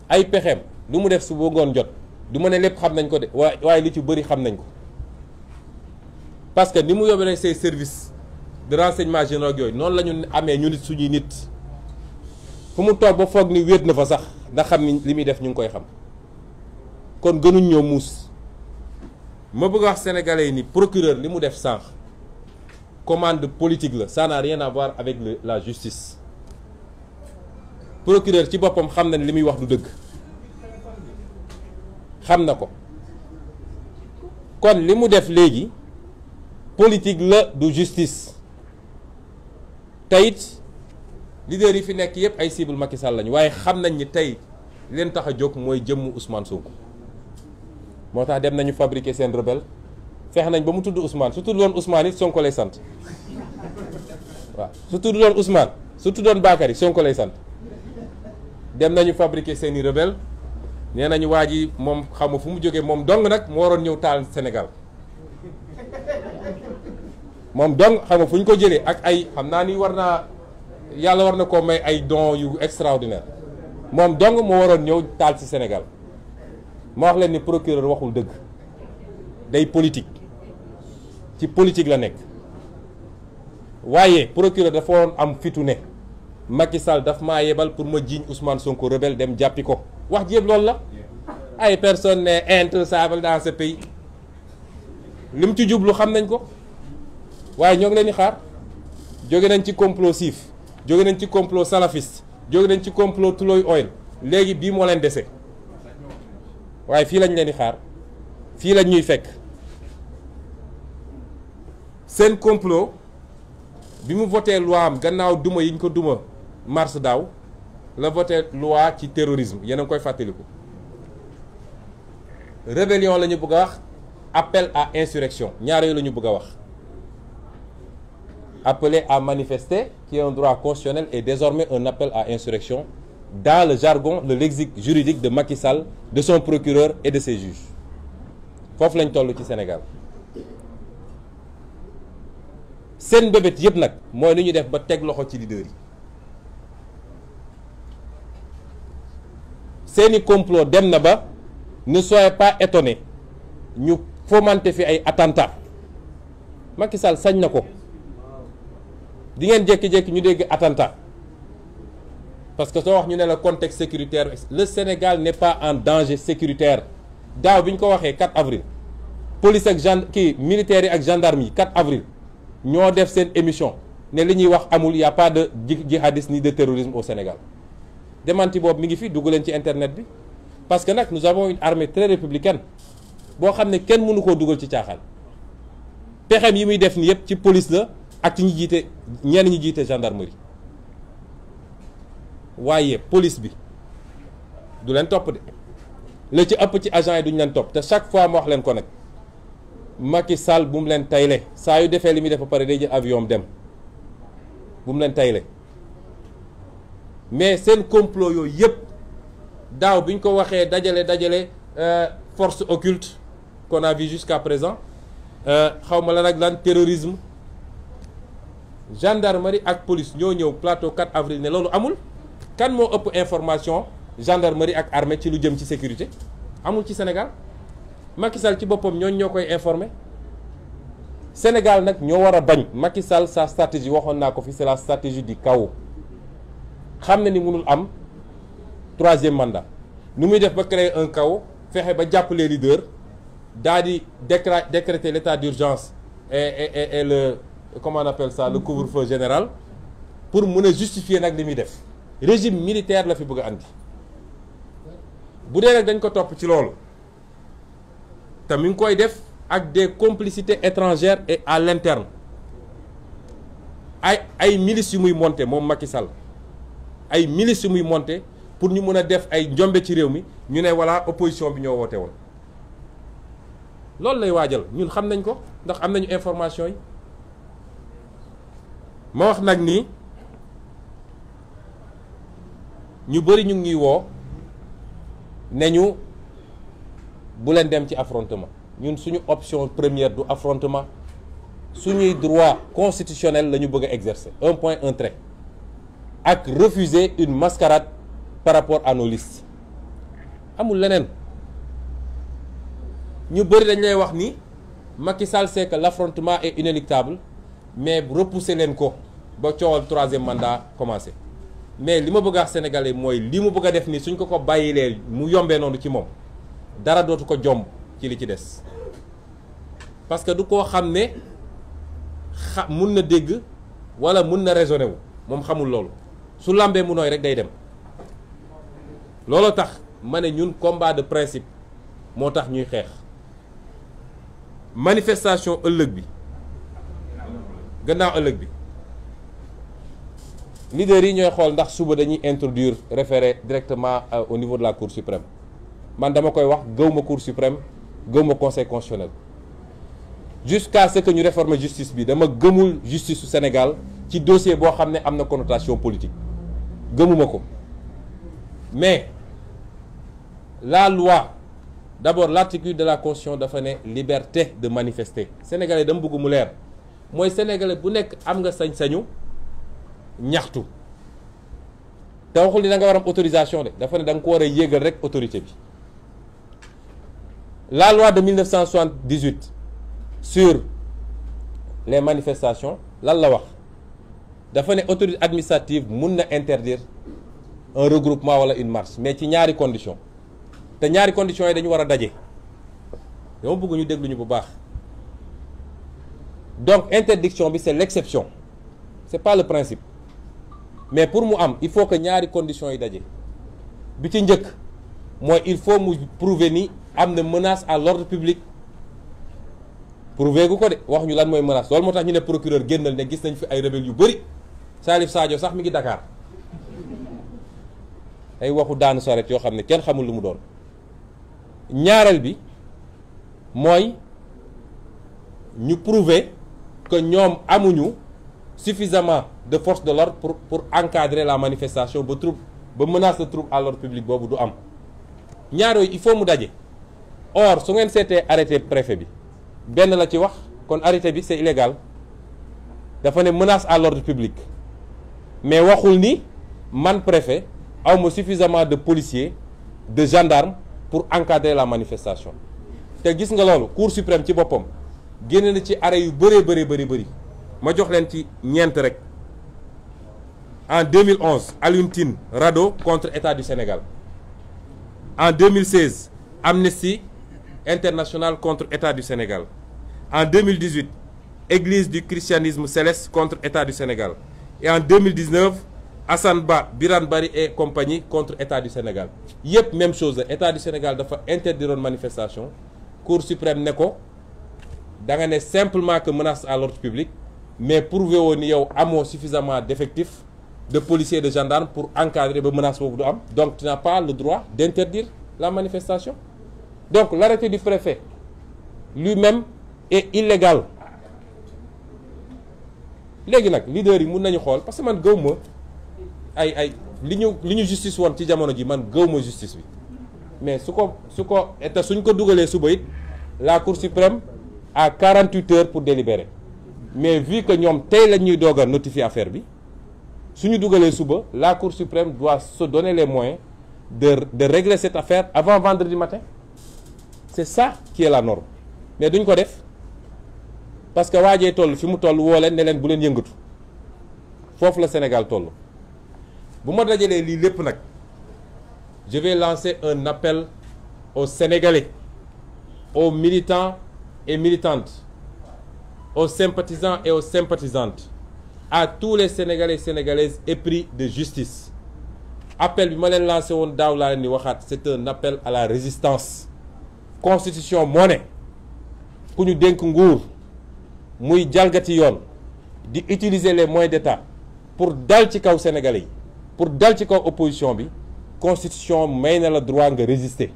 ay pexeem lu mu def su ba ngoon jot du ma ne lépp xam nañ ko de waaye li ci bëri xam nañ ko parce que ni mu yóbbee say services de renseignement généraux yooyu noonu la ñu amee ñu nit suñuy nit fu mu toog ba foog ni wéet na fa sax ndax xam ni li muy def ñu ngi koy xam kon gënuñ ñoo muus ma bëgg wax sénégalais yi ni procureur li mu def sànq commande politique la ça n'a rien à voir avec la justice procureur ci boppam xam na ne li muy wax du dëgg xam na ko kon li mu def léegi politique la du justice teyit leader yi fi nekk yépp ay cible Macky Sall lañu waaye xam nañ ni tey leen tax a jóg mooy jëmm Ousmane Sonko moo tax dem nañu fabriquer seen rebelle feex nañ ba mu tudd Ousmane su tudd doon Ousmane it Sonko lay sant waaw su tudd doon Ousmane su tuddoon Bakary Sonko lay sant dem nañu fabriquer seeni rebelle nee nañu waa ji moom xamu fu mu jógee moom dong nag moo waroon ñëw taal Sénégal moom dong xam nga fu ñu ko jëlee ak ay xam naa ni yàlla war na koo may ay dons yu extraordinaire moom dong moo waroon ñëw taal ci Sénégal ma wax leen ni procureur waxul dëgg day politique ci politique la nekk waaye procureur dafa waroon am fitu ne Macky Sall daf maa yebal pour ma jiiñ Ousmane Sonko rebelle dem jàppi ko wax ji yëpp loolu la. Ay personnes n'est intouchable dans ce pays li mu ci jublu xam nañ ko waaye ñoo ngi leen di xaar jóge nañ ci complot siif jóge nañ ci complot salafiste jóge nañ ci complot Tuloy Oil léegi bii moo leen dese waaye fii lañ leen di xaar fii lañ ñuy fekk seen complot bi mu voté loi am gannaaw duma yi ñu ko duma mars daaw la voté loi ci terrorisme yéen a ngi koy fàttaliku. Rébellion la ñu bëgg a wax appel à insurrection ñaar yooyu la ñu bëgg a wax appeler à manifester qui est un droit constitutionnel et désormais un appel à insurrection dans le jargon le lexique juridique de Macky Sall, de son procureur et de ses juges foofu lañ toll ci Sénégal seen bébét yëpp nag mooy li ñu def ba teg loxo ci leader yi seeni complot dem na ba ne soyez pas étonnés ñu fomenter fi ay attentats Macky Sall sañ na ko di ngeen jékki-jékki ñu dégg attentat parce que soo wax ñu ne la contexte sécuritaire le Sénégal n'est pas en danger sécuritaire daaw bi ñu ko waxee 4 avril police ak militaires yi ak gendarme yi 4 avril ñoo def seen émission ne li ñuy wax amul y a pas de djihadisme ni de terrorisme au Sénégal démenti boobu mi ngi fi dugg leen ci internet bi. Parce que nag nous avons une armée très républicaine boo xam ne kenn mënu koo dugal ci caaxaan pexem yi muy def ni yëpp ci police la ak ci ñi jiite ñenn ñi jiite gendarmerie waaye police bi du leen topp de la ci ëpp ci agent yi duñu leen topp te chaque fois ma wax leen ko nag Macky Sall bu mu leen tayle saa yu defee li muy def ba pare day jël avion dem bu mu leen tayle mais seen complot yooyu yëpp. daaw bi ñu ko waxee dajale force occulte qu'on a vu jusqu'à présent xaw ma la nag lan terrorisme gendarmerie ak police ñoo ñëw plateau 4 avril ne loolu amul kan moo ëpp information gendarmerie ak armée ci lu jëm ci sécurité amul ci Sénégal Macky Sall ci boppam ñoo koy informer Sénégal nag ñoo war a bañ Macky Sall sa stratégie waxoon naa ko fi c'est la stratégie du chaos xam na ni mënul am 3e mandat nu muy def ba créer un chaos fexe ba jàpp les leaders daal di décréter l'état d'urgence et le comment on appelle ça le couvre-feu général pour mun a justifier nag li muy def régime militaire la fi bëgg a andi bu dee nag dañ ko topp ci loolu te mi ngi koy def ak des complicités étrangères et à l'interne ay milices yu muy monter moom Macky Sall ay milices yu muy monter pour ñu mën a def ay njombe ci réew mi ñu ne voilà opposition bi ñoo woote woon loolu lay waajal ñun xam nañ ko ndax am nañu information yi ma wax nag ni ñu bëri ñu ngi woo ne ñu bu leen dem ci affrontement ñun suñu option première du affrontement suñuy droit constitutionnel la ñu bëgg a exercer un point un trait ak refuser une mascarade par rapport à nos listes amul leneen ñu bëri dañ lay wax ni Macky Sall sait que l'affrontement est inéluctable mais repousser leen ko ba coowal 3e mandat commencé mais li ma bëgg a wax sénégalais mooy li mu bëgg a def ni suñ ko bàyyilee mu yombee noonu ci moom dara dootu ko jomb ci li ci des parce que du koo xam ne mun na dégg wala mun na raisonner wu moom xamul loolu su lambee mu nooy rek day dem looloo tax ma ne ñun combat de principe moo tax ñuy xeex manifestation ëllëg bi gannaaw ëllëg bi leaders yi ñooy xool ndax suba dañuy introduire référé directement au niveau de la Cour suprême man dama koy wax gëwma Cour suprême gëwma Conseil constitutionnel jusqu'à ce que ñu réformer justice bi dama gëmul justice su Sénégal ci dossier boo xam ne am na connotation politique gëmuma ko mais la loi d'abord l'article de la Constitution dafa ne liberté de manifester sénégalais dama bëgg mu leer mooy sénégalais bu nekk am nga sañ-sañu ñaxtu te waxul ni da nga war am autorisation de dafa ne da nga ko war a yéegal rek autorité bi la loi de 1978 sur les manifestations lan la wax dafa ne autorité administrative mun na interdire un regroupement wala une marche mais ci ñaari conditions te ñaari conditions yi dañu war a daje dama bëgg ñu déglu ñu bu baax donc interdiction bi c'est l'exception c'est pas le principe mais pour mu am il faut que ñaari conditions yi daje bi ci njëkk mooy il faut mu prouver ni am na menace à l'ordre public prouver gu ko de wax ñu lan mooy menace loolu moo tax ñu ne procureur génnal ne gis nañ fi ay rebelles yu bëri Salif Sadio sax mi ngi Dakar ay waxu daanu saret yoo xam ne kenn xamul lu mu doon ñaareel bi mooy ñu prouver que ñoom amuñu suffisamment de force de l'ordre pour encadrer la manifestation ba menace de trouble à l'ordre public boobu du am ñaar yooyu il faut mu daje or su ngeen seetee arrêté préfet bi benn la ci wax kon arrêté bi c'est illégal dafa ne menace à l'ordre public mais waxul ni man préfet awma suffisamment de policiers de gendarmes pour encadrer la manifestation te gis nga loolu Cour suprême ci boppam génne na ci arrêt yu bëri ma jox leen ci ñeent rek en 2011 Alioune Tine Rado contre État du Sénégal en 2016 Amnesty International contre État du Sénégal en 2018 Église du christianisme céleste contre État du Sénégal et en 2019 Assane Ba Birane Bari et compagnie contre État du Sénégal yëpp même chose la État du Sénégal dafa interdiroon manifestation Cour suprême ne ko da nga ne simplement que menace à l'ordre public mais prouvé woon ni yow amoo suffisamment d'effectifs de policiers et de gendarmes pour encadrer ba menace boobu du am donc tu n'as pas le droit d'interdire la manifestation donc l'arrêté du préfet lui-même est illégal léegi nag leader yi mun nañu xool parce que man gëw ma ay li ñu justice woon ci jamono ji man gëw ma justice bi mais su ko te suñ ko dugalee suba it la Cour suprême a 48 heures pour délibérer mais vu que ñoom tey la ñuy doog a notifier affaire bi suñu dugalee suba la Cour suprême doit se donner les moyens de régler cette affaire avant vendredi matin c'est ça qui est la norme mais duñ ko def parce que waajee toll fi mu toll woo leen ne leen bu leen yëngatu foofu la Sénégal toll bu ma dajalee lii lépp nag je vais lancer un appel aux Sénégalais aux militants et militantes aux sympathisants et aux sympathisantes à tous les Sénégalais et Sénégalaises épris de justice appel bi ma leen lancé woon daaw laa leen di waxaat c'est un appel à la résistance constitution moo ne ku ñu dénk nguur muy jalgati yoon di utiliser les moyens d'État pour dal ci kaw Sénégalais yi pour dal ci kaw opposition bi constitution may na la droit nga résister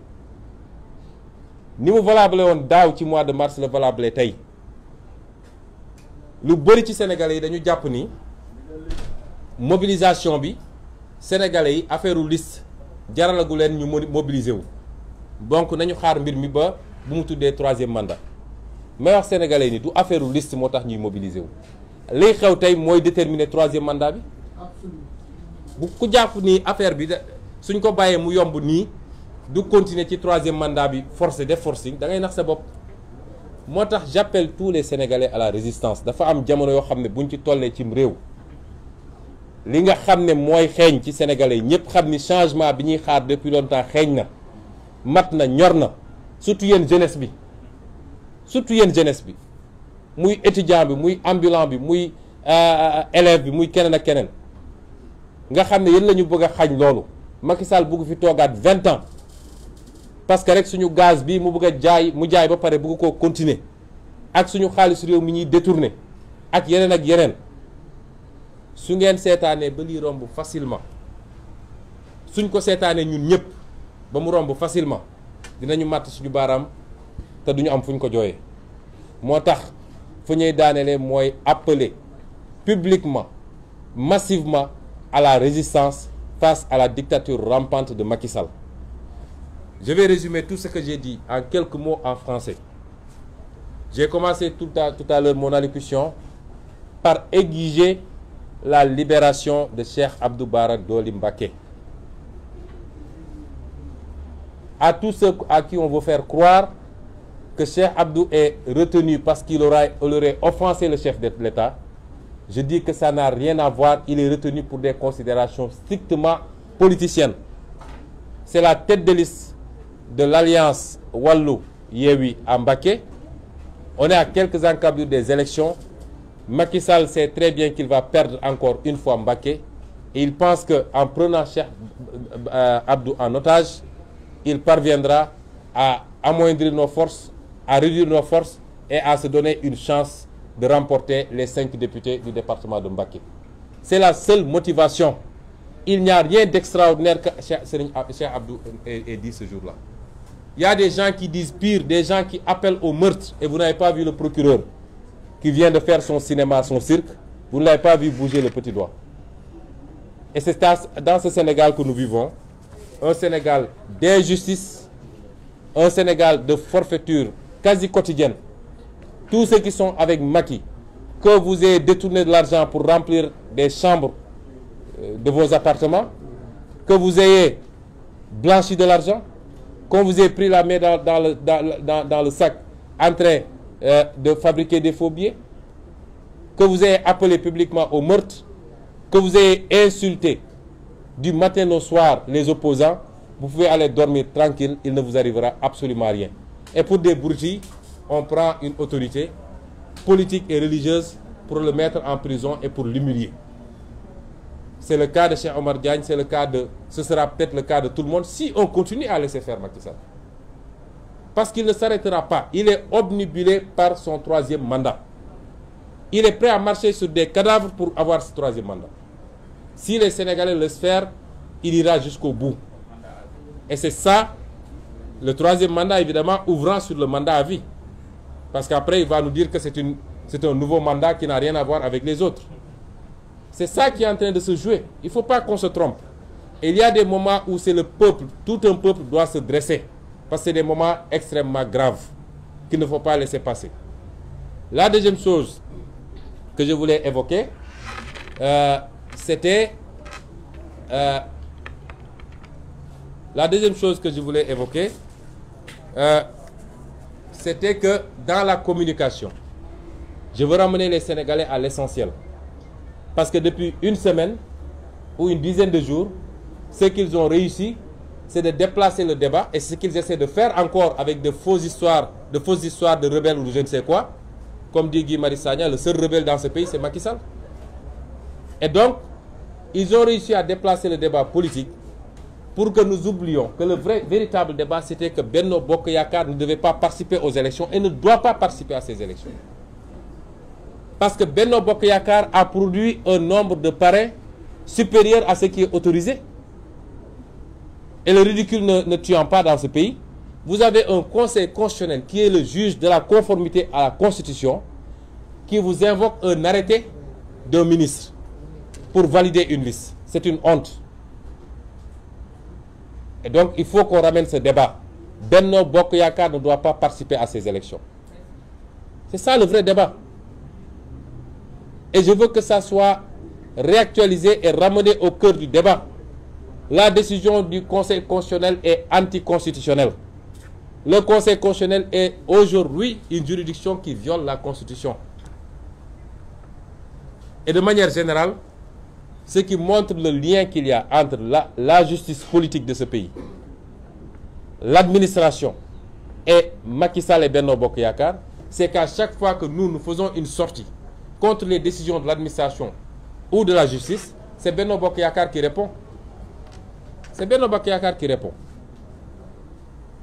ni mu valable woon daaw ci mois de mars la valable tey lu bëri ci Sénégalais yi dañu jàpp ni mobilisation bi Sénégalais yi affaire u liste jaralagu leen ñu mobiliser wu donc nañu xaar mbir mi ba bu mu tuddee troisième mandat may wax Sénégalais yi ni du affaire u liste moo tax ñuy mobiliser wu liy xew tey mooy déterminer troisième mandat bi bu ku jàpp ni affaire bi suñ ko bàyyee mu yomb nii du continuer ci troisième mandat bi forcé def forcing da ngay nax sa bopp moo tax j'appelle tous les Sénégalais à la résistance dafa am jamono yoo xam ne buñ ci tollee cim réew li nga xam ne mooy xeeñ ci Sénégalais yi ñëpp xam ni changement bi ñuy xaar depuis longtemps xeeñ na mat na ñor na surtout yéen jeunesse bi muy étudiant bi muy ambulant bi muy élève bi muy keneen ak keneen nga xam ne yéen la ñu bëgg a xañ loolu Macky Sall bëgg fi toogaat 20 ans parce que rek suñu gaz bi mu bëgg a jaay mu jaay ba pare bëgg koo continuer ak suñu xaalis réew mi ñuy détourner ak yeneen su ngeen seetaanee ba lii romb facilement suñ ko seetaanee ñun ñëpp ba mu romb facilement dinañu màtt suñu baaraam te duñu am fu ñu ko jooyee moo tax fu ñuy daanelee mooy appeler publiquement massivement à la résistance face à la dictature rampante de Macky Sall. Je vais résumer tout ce que j'ai dit en quelques mots en français. J'ai commencé tout à l'heure mon allocution par exiger la libération de Cheikh Abdou Bara Dolly Mbacké. À tous ceux à qui on veut faire croire que Cheikh Abdou est retenu parce qu'il aurait offensé le chef de l'État, Je dis que ça n'a rien à voir. Il est retenu pour des considérations strictement politiciennes. C'est la tête de liste de l'alliance Wallu-Yewwi à Mbacké. On est à quelques encablures des élections. Macky Sall sait très bien qu'il va perdre encore une fois Mbacké. Et il pense qu'en prenant Cheikh Abdou en otage, il parviendra à amoindrir nos forces, à réduire nos forces et à se donner une chance de remporter les 5 députés du département de Mbacké. C'est la seule motivation. Il n'y a rien d'extraordinaire que Cheikh Abdou ait dit ce jour-là. Il y a des gens qui disent pire, des gens qui appellent au meurtre. Et vous n'avez pas vu le procureur qui vient de faire son cinéma, son cirque. Vous ne l'avez pas vu bouger le petit doigt. Et c'est dans ce Sénégal que nous vivons. Un Sénégal d'injustice, un Sénégal de forfaiture quasi quotidienne. Tous ceux qui sont avec Macky, que vous ayez détourné de l'argent pour remplir des chambres de vos appartements, que vous ayez blanchi de l'argent, qu'on vous ait pris la main dans le sac en train de fabriquer des faux billets, que vous ayez appelé publiquement au meurtre, que vous ayez insulté du matin au soir les opposants, vous pouvez aller dormir tranquille, il ne vous arrivera absolument rien. Et pour des bourgeois, on prend une autorité politique et religieuse pour le mettre en prison et pour l'humilier. C'est le cas de Cheikh Omar Diagne, ce sera peut-être le cas de tout le monde si on continue à laisser faire Macky Sall. Parce qu'il ne s'arrêtera pas. Il est obnubilé par son 3e mandat. Il est prêt à marcher sur des cadavres pour avoir ce 3e mandat. Si les Sénégalais le laissent faire, il ira jusqu'au bout. Et c'est ça, le 3e mandat, évidemment, ouvrant sur le mandat à vie. Parce qu'après, il va nous dire que c'est un nouveau mandat qui n'a rien à voir avec les autres. C'est ça qui est en train de se jouer. Il ne faut pas qu'on se trompe. Et il y a des moments où c'est le peuple, tout un peuple doit se dresser. Parce que c'est des moments extrêmement graves qu'il ne faut pas laisser passer. La deuxième chose que je voulais évoquer, c'était que dans la communication, je veux ramener les Sénégalais à l'essentiel. Parce que depuis une semaine ou une dizaine de jours, ce qu'ils ont réussi, c'est de déplacer le débat. Et ce qu'ils essaient de faire encore avec de fausses histoires de rebelles ou je ne sais quoi. Comme dit Guy Marius Sagna, le seul rebelle dans ce pays, c'est Macky Sall. Et donc, ils ont réussi à déplacer le débat politique pour que nous oublions que le véritable débat, c'était que Benno Bokk Yakaar ne devait pas participer aux élections et ne doit pas participer à ces élections. Parce que Benno Bokk Yakaar a produit un nombre de parrains supérieur à ce qui est autorisé. Et le ridicule ne tuant pas dans ce pays, vous avez un conseil constitutionnel qui est le juge de la conformité à la Constitution, qui vous invoque un arrêté d'un ministre pour valider une liste. C'est une honte. Et donc, il faut qu'on ramène ce débat. Benno Bokk Yakaar ne doit pas participer à ces élections. C'est ça le vrai débat. Et je veux que ça soit réactualisé et ramené au cœur du débat. La décision du Conseil constitutionnel est anticonstitutionnelle. Le Conseil constitutionnel est aujourd'hui une juridiction qui viole la Constitution. Et de manière générale, ce qui montre le lien qu'il y a entre la justice politique de ce pays, l'administration et Macky Sall et Benno Bokk Yakaar, c'est qu'à chaque fois que nous faisons une sortie contre les décisions de l'administration ou de la justice, c'est Benno Bokk Yakaar qui répond. C'est Benno Bokk Yakaar qui répond.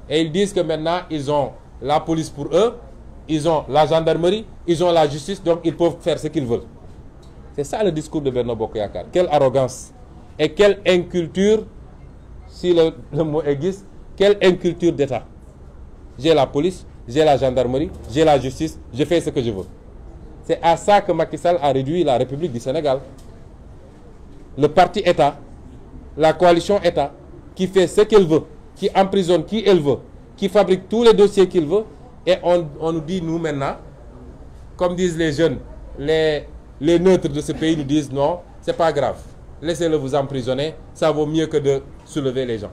Et ils disent que maintenant, ils ont la police pour eux, ils ont la gendarmerie, ils ont la justice, donc ils peuvent faire ce qu'ils veulent. C'est ça le discours de Benno Bokk Yakaar. Quelle arrogance et quelle inculture, si le mot existe, quelle inculture d'État. J'ai la police, j'ai la gendarmerie, j'ai la justice, je fais ce que je veux. C'est à ça que Macky Sall a réduit la République du Sénégal. Le parti État, la coalition État, qui fait ce qu'elle veut, qui emprisonne qui elle veut, qui fabrique tous les dossiers qu'il veut, et on nous dit, nous maintenant, comme disent les jeunes, les neutres de ce pays nous disent non, c'est pas grave. Laissez-le vous emprisonner, ça vaut mieux que de soulever les gens.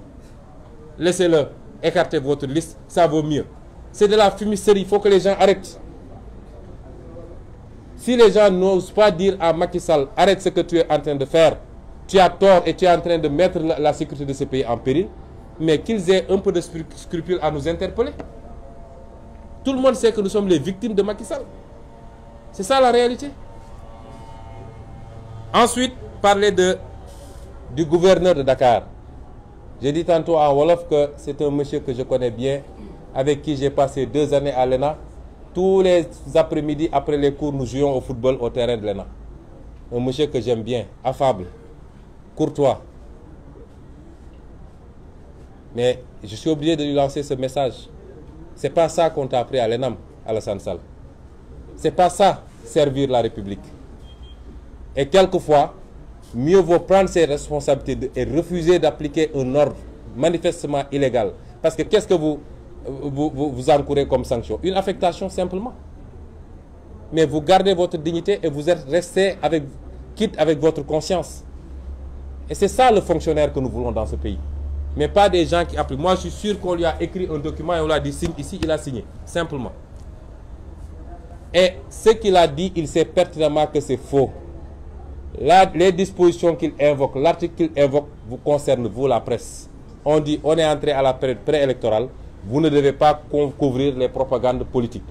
Laissez-le écarter votre liste, ça vaut mieux. C'est de la fumisterie, il faut que les gens arrêtent. Si les gens n'osent pas dire à Macky Sall, arrête ce que tu es en train de faire, tu as tort et tu es en train de mettre la sécurité de ce pays en péril, mais qu'ils aient un peu de scrupule à nous interpeller. Tout le monde sait que nous sommes les victimes de Macky Sall. C'est ça la réalité. Ensuite, parler du gouverneur de Dakar. J'ai dit tantôt en Wolof que c'est un monsieur que je connais bien, avec qui j'ai passé 2 années à l'ENA. Tous les après-midi, après les cours, nous jouions au football au terrain de l'ENA. Un monsieur que j'aime bien, affable, courtois. Mais je suis obligé de lui lancer ce message. C'est pas ça qu'on t'a appris à l'ENAM, Alassane Sall. C'est pas ça, servir la République. Et quelquefois, mieux vaut prendre ses responsabilités et refuser d'appliquer un ordre manifestement illégal. Parce que qu'est-ce que vous encourez comme sanction? Une affectation simplement. Mais vous gardez votre dignité et vous êtes resté quitte avec votre conscience. Et c'est ça le fonctionnaire que nous voulons dans ce pays. Mais pas des gens qui appliquent. Moi, je suis sûr qu'on lui a écrit un document et on lui a dit signe ici, il a signé. Simplement. Et ce qu'il a dit, il sait pertinemment que c'est faux. Les dispositions qu'il invoque, l'article qu'il invoque, vous concerne, vous, la presse. On dit, on est entré à la période préélectorale, vous ne devez pas couvrir les propagandes politiques.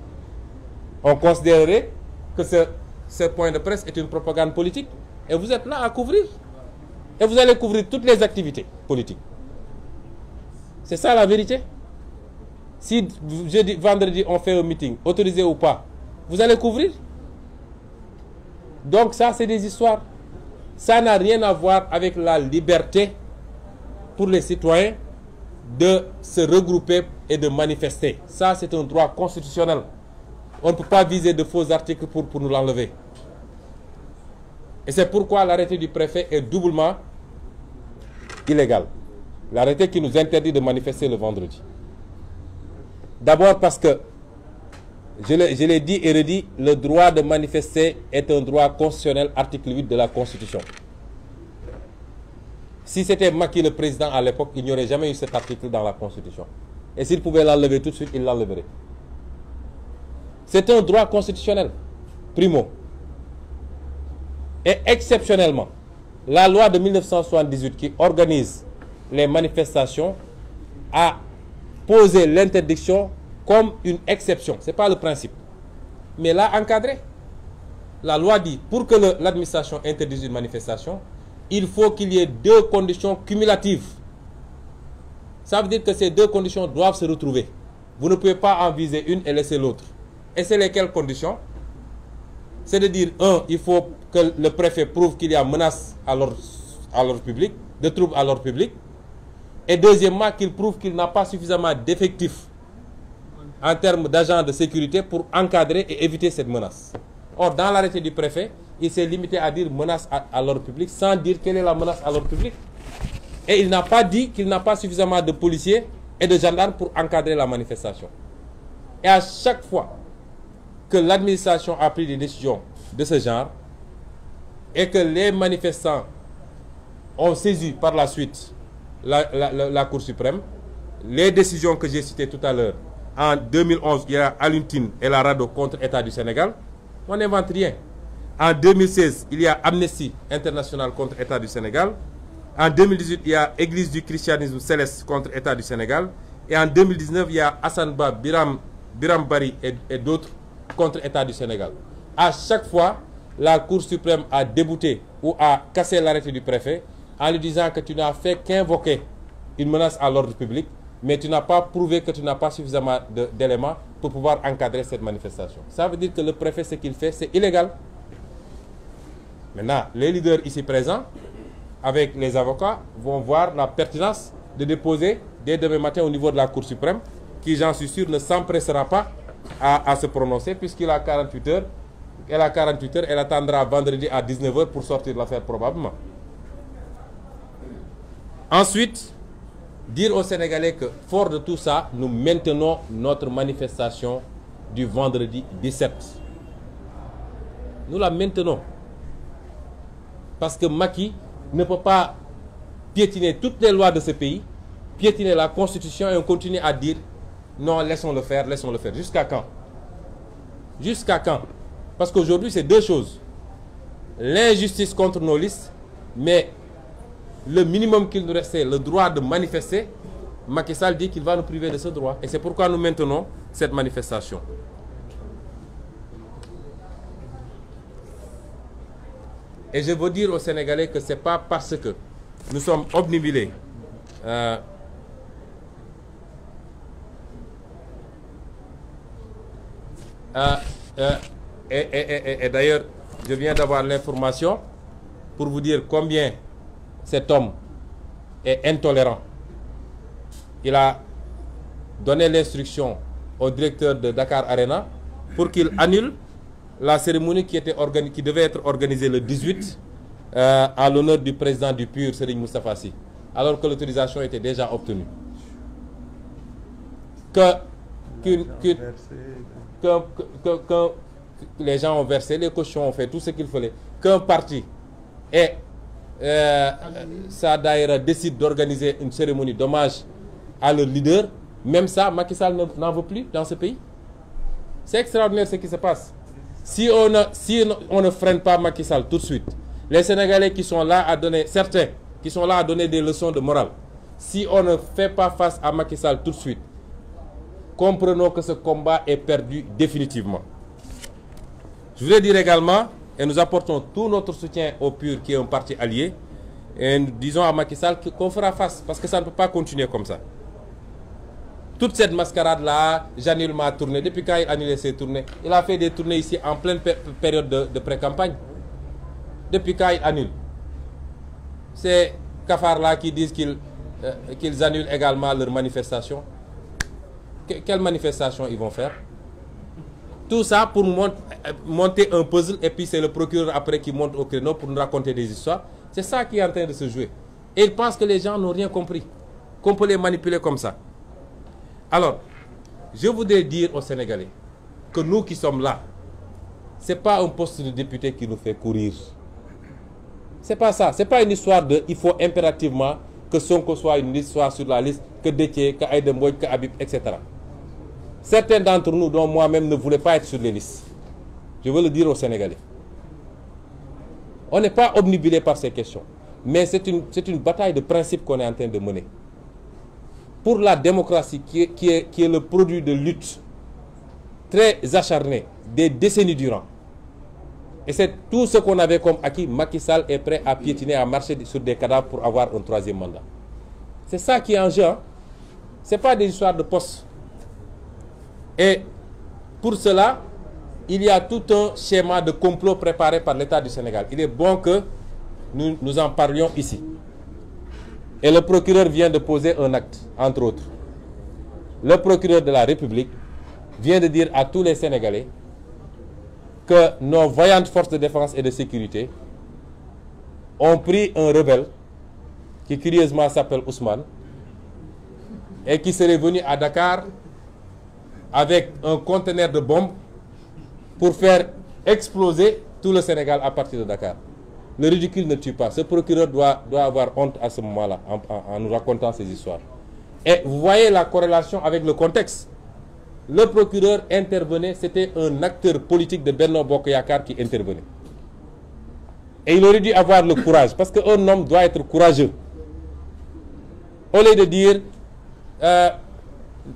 On considérerait que ce point de presse est une propagande politique. Et vous êtes là à couvrir. Et vous allez couvrir toutes les activités politiques. C'est ça la vérité. Si vendredi, on fait un meeting, autorisé ou pas, vous allez couvrir. Donc ça, c'est des histoires. Ça n'a rien à voir avec la liberté pour les citoyens de se regrouper et de manifester. Ça, c'est un droit constitutionnel. On ne peut pas viser de faux articles pour nous l'enlever. Et c'est pourquoi l'arrêté du préfet est doublement illégal. L'arrêté qui nous interdit de manifester le vendredi. D'abord parce que, je l'ai dit et redit, le droit de manifester est un droit constitutionnel, article 8 de la Constitution. Si c'était Macky le président à l'époque, il n'y aurait jamais eu cet article dans la Constitution. Et s'il pouvait l'enlever tout de suite, il l'enleverait. C'est un droit constitutionnel, primo. Et exceptionnellement, la loi de 1978 qui organise les manifestations a posé l'interdiction comme une exception. Ce n'est pas le principe. Mais l'a encadré. La loi dit, pour que l'administration interdise une manifestation, il faut qu'il y ait 2 conditions cumulatives. Ça veut dire que ces 2 conditions doivent se retrouver. Vous ne pouvez pas en viser une et laisser l'autre. Et c'est lesquelles conditions? C'est de dire, 1, il faut que le préfet prouve qu'il y a menace à l'ordre public, de troubles à l'ordre public. Et deuxièmement, qu'il prouve qu'il n'a pas suffisamment d'effectifs en termes d'agents de sécurité pour encadrer et éviter cette menace. Or, dans l'arrêté du préfet, il s'est limité à dire menace à l'ordre public sans dire quelle est la menace à l'ordre public. Et il n'a pas dit qu'il n'a pas suffisamment de policiers et de gendarmes pour encadrer la manifestation. Et à chaque fois que l'administration a pris des décisions de ce genre et que les manifestants ont saisi par la suite la Cour suprême, les décisions que j'ai citées tout à l'heure, en 2011, il y a Aluntine et la RADDHO contre l'État du Sénégal, on n'invente rien. En 2016, il y a Amnesty International contre l'État du Sénégal. En 2018, il y a Église du christianisme céleste contre l'État du Sénégal. Et en 2019, il y a Hassan Ba, Biram Bari et d'autres contre l'État du Sénégal. À chaque fois, la Cour suprême a débouté ou a cassé l'arrêté du préfet en lui disant que tu n'as fait qu'invoquer une menace à l'ordre public, mais tu n'as pas prouvé que tu n'as pas suffisamment d'éléments pour pouvoir encadrer cette manifestation. Ça veut dire que le préfet, ce qu'il fait, c'est illégal. Maintenant, les leaders ici présents, avec les avocats, vont voir la pertinence de déposer dès demain matin au niveau de la Cour suprême, qui, j'en suis sûr, ne s'empressera pas à se prononcer, puisqu'il a 48 heures. Elle a 48 heures, elle attendra vendredi à 19h pour sortir de l'affaire probablement. Ensuite, dire aux Sénégalais que, fort de tout ça, nous maintenons notre manifestation du vendredi 17. Nous la maintenons. Parce que Macky ne peut pas piétiner toutes les lois de ce pays, piétiner la Constitution et on continue à dire non, laissons-le faire, laissons-le faire. Jusqu'à quand? Jusqu'à quand? Parce qu'aujourd'hui, c'est deux choses. L'injustice contre nos listes, mais le minimum qu'il nous reste, c'est le droit de manifester. Macky Sall dit qu'il va nous priver de ce droit. Et c'est pourquoi nous maintenons cette manifestation. Et je veux dire aux Sénégalais que ce n'est pas parce que nous sommes obnubilés et d'ailleurs, je viens d'avoir l'information pour vous dire combien cet homme est intolérant. Il a donné l'instruction au directeur de Dakar Arena pour qu'il annule la cérémonie qui devait être organisée le 18 à l'honneur du président du PUR, Serigne Moustapha Sy, alors que l'autorisation était déjà obtenue. Que les gens ont versé, les cautions ont fait tout ce qu'il fallait, qu'un parti et sa daïra décide d'organiser une cérémonie d'hommage à leur leader, même ça, Macky Sall n'en veut plus dans ce pays. C'est extraordinaire ce qui se passe. Si on ne freine pas Macky Sall tout de suite, les Sénégalais qui sont là à donner, certains qui sont là à donner des leçons de morale, si on ne fait pas face à Macky Sall tout de suite, comprenons que ce combat est perdu définitivement. Je voulais dire également, et nous apportons tout notre soutien au PUR qui est un parti allié, et nous disons à Macky Sall qu'on fera face, parce que ça ne peut pas continuer comme ça. Toute cette mascarade-là, j'annule ma tournée. Depuis quand il a annulé ses tournées? Il a fait des tournées ici en pleine période de pré-campagne. Depuis quand il annule? Ces cafards-là qui disent qu'ils annulent également leurs manifestations. Quelle manifestation ils vont faire? Tout ça pour monter un puzzle, et puis c'est le procureur après qui monte au créneau pour nous raconter des histoires. C'est ça qui est en train de se jouer. Et ils pensent que les gens n'ont rien compris, qu'on peut les manipuler comme ça. Alors, je voudrais dire aux Sénégalais que nous qui sommes là, ce n'est pas un poste de député qui nous fait courir. C'est pas ça. C'est pas une histoire de il faut impérativement que Sonko soit une liste, soit sur la liste, que Déthié, que Aïda Mbodj, que Habib, etc. Certains d'entre nous, dont moi-même, ne voulaient pas être sur les listes. Je veux le dire aux Sénégalais. On n'est pas obnubilé par ces questions. Mais c'est une bataille de principe qu'on est en train de mener. Pour la démocratie qui est le produit de luttes très acharnées, des décennies durant. Et c'est tout ce qu'on avait comme acquis. Macky Sall est prêt à piétiner, à marcher sur des cadavres pour avoir un troisième mandat. C'est ça qui est en jeu. Hein? Ce n'est pas des histoires de poste. Et pour cela, il y a tout un schéma de complot préparé par l'État du Sénégal. Il est bon que nous en parlions ici. Et le procureur vient de poser un acte, entre autres. Le procureur de la République vient de dire à tous les Sénégalais que nos vaillantes forces de défense et de sécurité ont pris un rebelle qui curieusement s'appelle Ousmane et qui serait venu à Dakar avec un conteneur de bombes pour faire exploser tout le Sénégal à partir de Dakar. Le ridicule ne tue pas. Ce procureur doit avoir honte à ce moment-là en nous racontant ces histoires. Et vous voyez la corrélation avec le contexte. Le procureur intervenait, c'était un acteur politique de Benno Bokk Yakaar qui intervenait. Et il aurait dû avoir le courage, parce qu'un homme doit être courageux. Au lieu de dire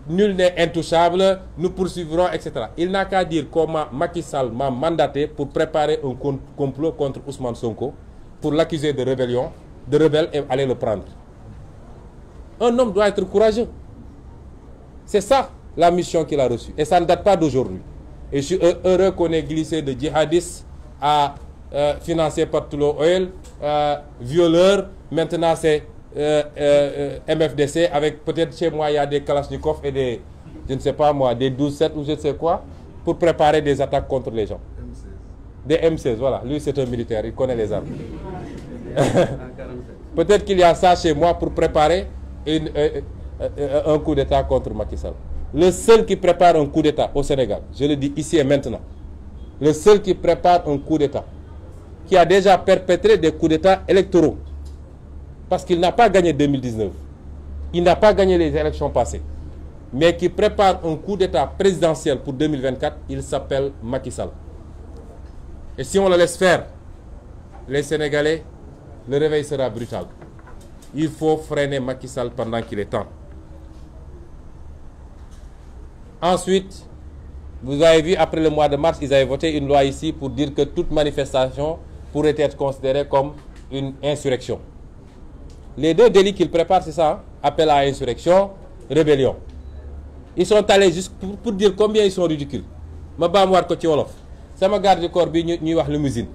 nul n'est intouchable, nous poursuivrons, etc. Il n'a qu'à dire comment Macky Sall m'a mandaté pour préparer un complot contre Ousmane Sonko, pour l'accuser de rébellion, de rebelle et aller le prendre. Un homme doit être courageux. C'est ça la mission qu'il a reçue. Et ça ne date pas d'aujourd'hui. Et je suis heureux qu'on ait glissé de djihadistes à financé par Tullow Oil, violeurs, maintenant c'est MFDC, avec peut-être chez moi il y a des Kalachnikov et des, je ne sais pas moi, des 12-7 ou je ne sais quoi, pour préparer des attaques contre les gens. Des M16, voilà. Lui c'est un militaire, il connaît les armes. Peut-être qu'il y a ça chez moi pour préparer un coup d'État contre Macky Sall. Le seul qui prépare un coup d'État au Sénégal, je le dis ici et maintenant, le seul qui prépare un coup d'État, qui a déjà perpétré des coups d'État électoraux, parce qu'il n'a pas gagné 2019, il n'a pas gagné les élections passées, mais qui prépare un coup d'État présidentiel pour 2024, il s'appelle Macky Sall. Et si on le laisse faire, les Sénégalais, le réveil sera brutal. Il faut freiner Macky Sall pendant qu'il est temps. Ensuite, vous avez vu, après le mois de mars, ils avaient voté une loi ici pour dire que toute manifestation pourrait être considérée comme une insurrection. Les deux délits qu'ils préparent, c'est ça, hein? Appel à insurrection, rébellion. Ils sont allés juste pour dire combien ils sont ridicules. Ma baamuwaat ko ci wolof sama garde du corps bi ñuy wax limousine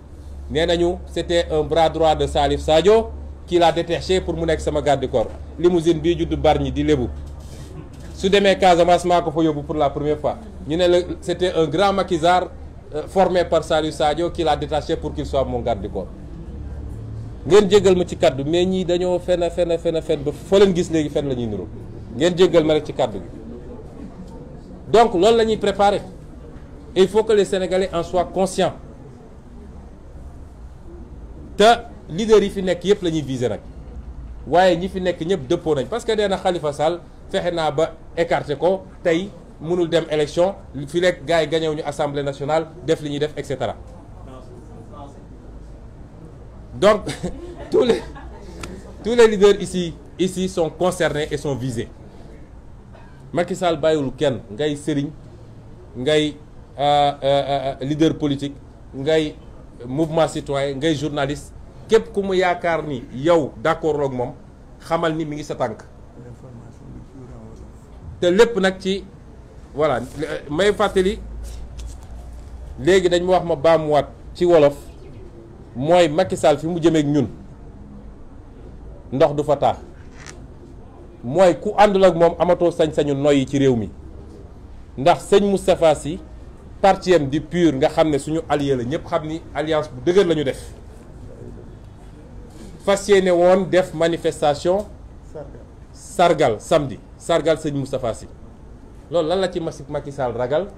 nee nañu c'était un bras droit de Salif Sadio qui l'a détaché pour mu nekk sama garde du corps. Limousine bii judd Bargny di lébu su demee Casamance maa ko fa yóbbu pour la première fois ñu ne la c'était un grand maquisard formé par Salif Sadio qui l'a détaché pour qu'il soit mon garde du corps. ngeen jéggal ma ci kaddu mais ñii dañoo fen ba foo leen gis léegi fen la ñuy niroo ngeen jéggal ma rek ci kaddu gi. Donc loolu la ñuy préparer et il faut que les Sénégalais en soient conscients te leaders yi fi nekk yëpp la ñuy viser nag waaye ñi fi nekk ñëpp dëppoo nañ parce que nee na Khalifa Sall fexe naa ba écarter ko tey mënul dem élection fi lekk gars yi gañewuñu assemblée nationale def li ñuy def et cetera. Donc tous les leaders ici sont concernés et sont visés. Macky Sall bàyyiwul kenn ngay sëriñ ngay leader politique ngay mouvement citoyen ngay journaliste képp ku mu yaakaar ni yow d'accord ak moom xamal ni mi ngi sa tànk te lépp nag ci voilà may fàttali léegi dañ ma wax ma baamuwaat ci wolof mooy Macky Sall fi mu jëmeek ñun ndox du fa taa mooy ku àndul ak moom amatoo sañ-sañu noyyi ci réew mi ndax sëñ Moustapha Sy partiem di PUR nga xam ne suñu allié la ñëpp xam ni alliance bu dëgër la ñu def fas yéene woon def manifestation sargal samedi sargal sëñ Moustapha Sy loolu lan la ci Macky Sall ragal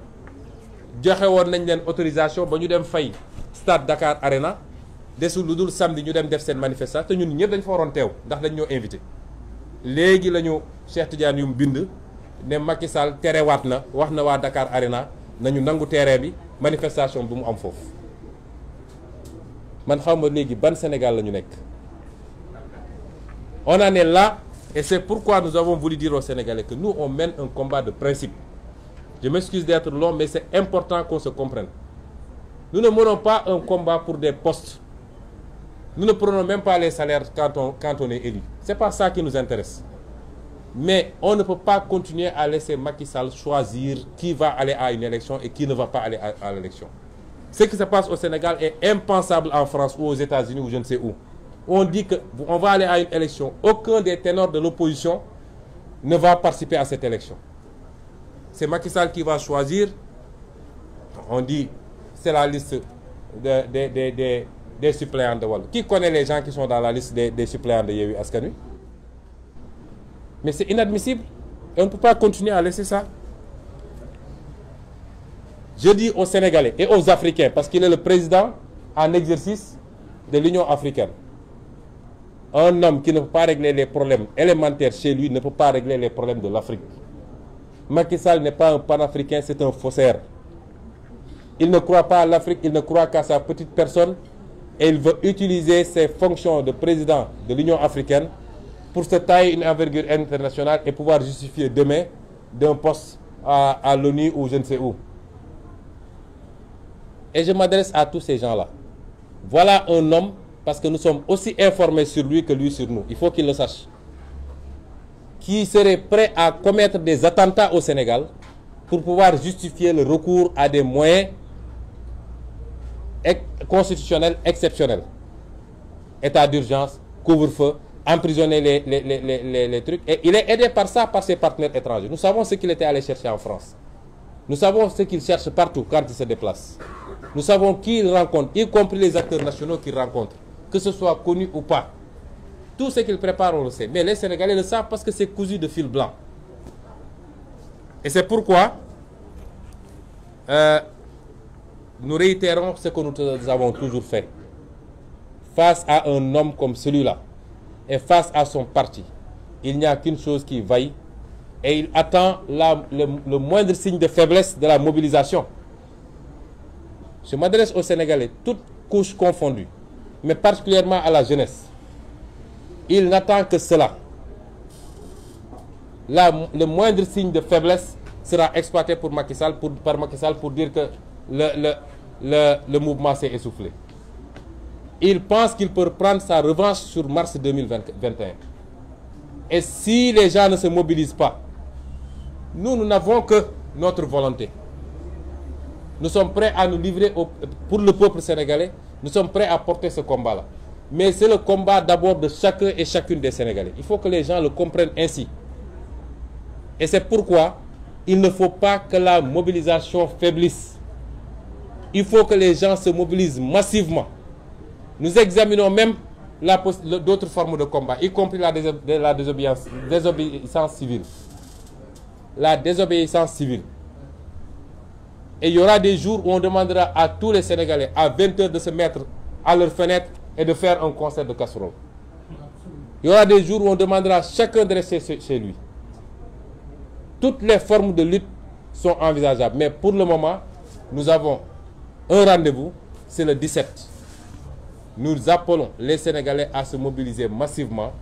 joxe woon nañ leen autorisation ba ñu dem fay stade Dakar Arena desul lu dul samedi ñu dem def seen manifestation te ñun ñëpp dañ fa waroon teew ndax dañ ñoo invité léegi la ñu Cheikh Tidiane yu mu bind ne Macky Sall terewaat na wax na waa Dakar Arena nañu nangu terrain bi manifestation bi mu am foofu man xaw ma léegi ban Sénégal la ñu nekk. On en est là et c'est pourquoi nous avons voulu dire aux Sénégalais que nous on mène un combat de principe. Je m'excuse d'être long mais c'est important qu'on se comprenne. Nous ne menons pas un combat pour des postes. Nous ne prenons même pas les salaires quand on est élu. C'est pas ça qui nous intéresse. Mais on ne peut pas continuer à laisser Macky Sall choisir qui va aller à une élection et qui ne va pas aller à l'élection. Ce qui se passe au Sénégal est impensable en France ou aux États-Unis ou je ne sais où. On dit qu'on va aller à une élection. Aucun des ténors de l'opposition ne va participer à cette élection. C'est Macky Sall qui va choisir. On dit c'est la liste des suppléants de Wallu. Qui connaît les gens qui sont dans la liste des suppléants de Yewwi Askan Wi? Mais c'est inadmissible. Et on ne peut pas continuer à laisser ça. Je dis aux Sénégalais et aux Africains, parce qu'il est le président en exercice de l'Union africaine. Un homme qui ne peut pas régler les problèmes élémentaires chez lui ne peut pas régler les problèmes de l'Afrique. Macky Sall n'est pas un panafricain, c'est un faussaire. Il ne croit pas à l'Afrique, il ne croit qu'à sa petite personne et il veut utiliser ses fonctions de président de l'Union africaine pour se tailler une envergure internationale et pouvoir justifier demain d'un poste à l'ONU ou je ne sais où. Et je m'adresse à tous ces gens-là. Voilà un homme, parce que nous sommes aussi informés sur lui que lui sur nous. Il faut qu'il le sache. Qui serait prêt à commettre des attentats au Sénégal pour pouvoir justifier le recours à des moyens constitutionnels exceptionnels. État d'urgence, couvre-feu, emprisonner les trucs. Et il est aidé par ça, par ses partenaires étrangers. Nous savons ce qu'il était allé chercher en France. Nous savons ce qu'il cherche partout quand il se déplace. Nous savons qui il rencontre, y compris les acteurs nationaux qu'il rencontre, que ce soit connu ou pas. Tout ce qu'il prépare, on le sait. Mais les Sénégalais le savent parce que c'est cousu de fil blanc. Et c'est pourquoi nous réitérons ce que nous avons toujours fait. Face à un homme comme celui-là, et face à son parti, il n'y a qu'une chose qui vaille, et il attend le moindre signe de faiblesse de la mobilisation. Je m'adresse aux Sénégalais, toutes couches confondues, mais particulièrement à la jeunesse. Il n'attend que cela. Le moindre signe de faiblesse sera exploité par Macky Sall pour dire que le mouvement s'est essoufflé. Il pense qu'il peut prendre sa revanche sur mars 2021. Et si les gens ne se mobilisent pas, nous n'avons que notre volonté. Nous sommes prêts à nous livrer pour le peuple sénégalais. Nous sommes prêts à porter ce combat-là. Mais c'est le combat d'abord de chacun et chacune des Sénégalais. Il faut que les gens le comprennent ainsi. Et c'est pourquoi il ne faut pas que la mobilisation faiblisse. Il faut que les gens se mobilisent massivement. Nous examinons même d'autres formes de combat, y compris la désobéissance civile. La désobéissance civile. Et il y aura des jours où on demandera à tous les Sénégalais à 20 h de se mettre à leur fenêtre et de faire un concert de casserole. Il y aura des jours où on demandera à chacun de rester chez lui. Toutes les formes de lutte sont envisageables. Mais pour le moment, nous avons un rendez-vous, c'est le 17. Nous appelons les Sénégalais à se mobiliser massivement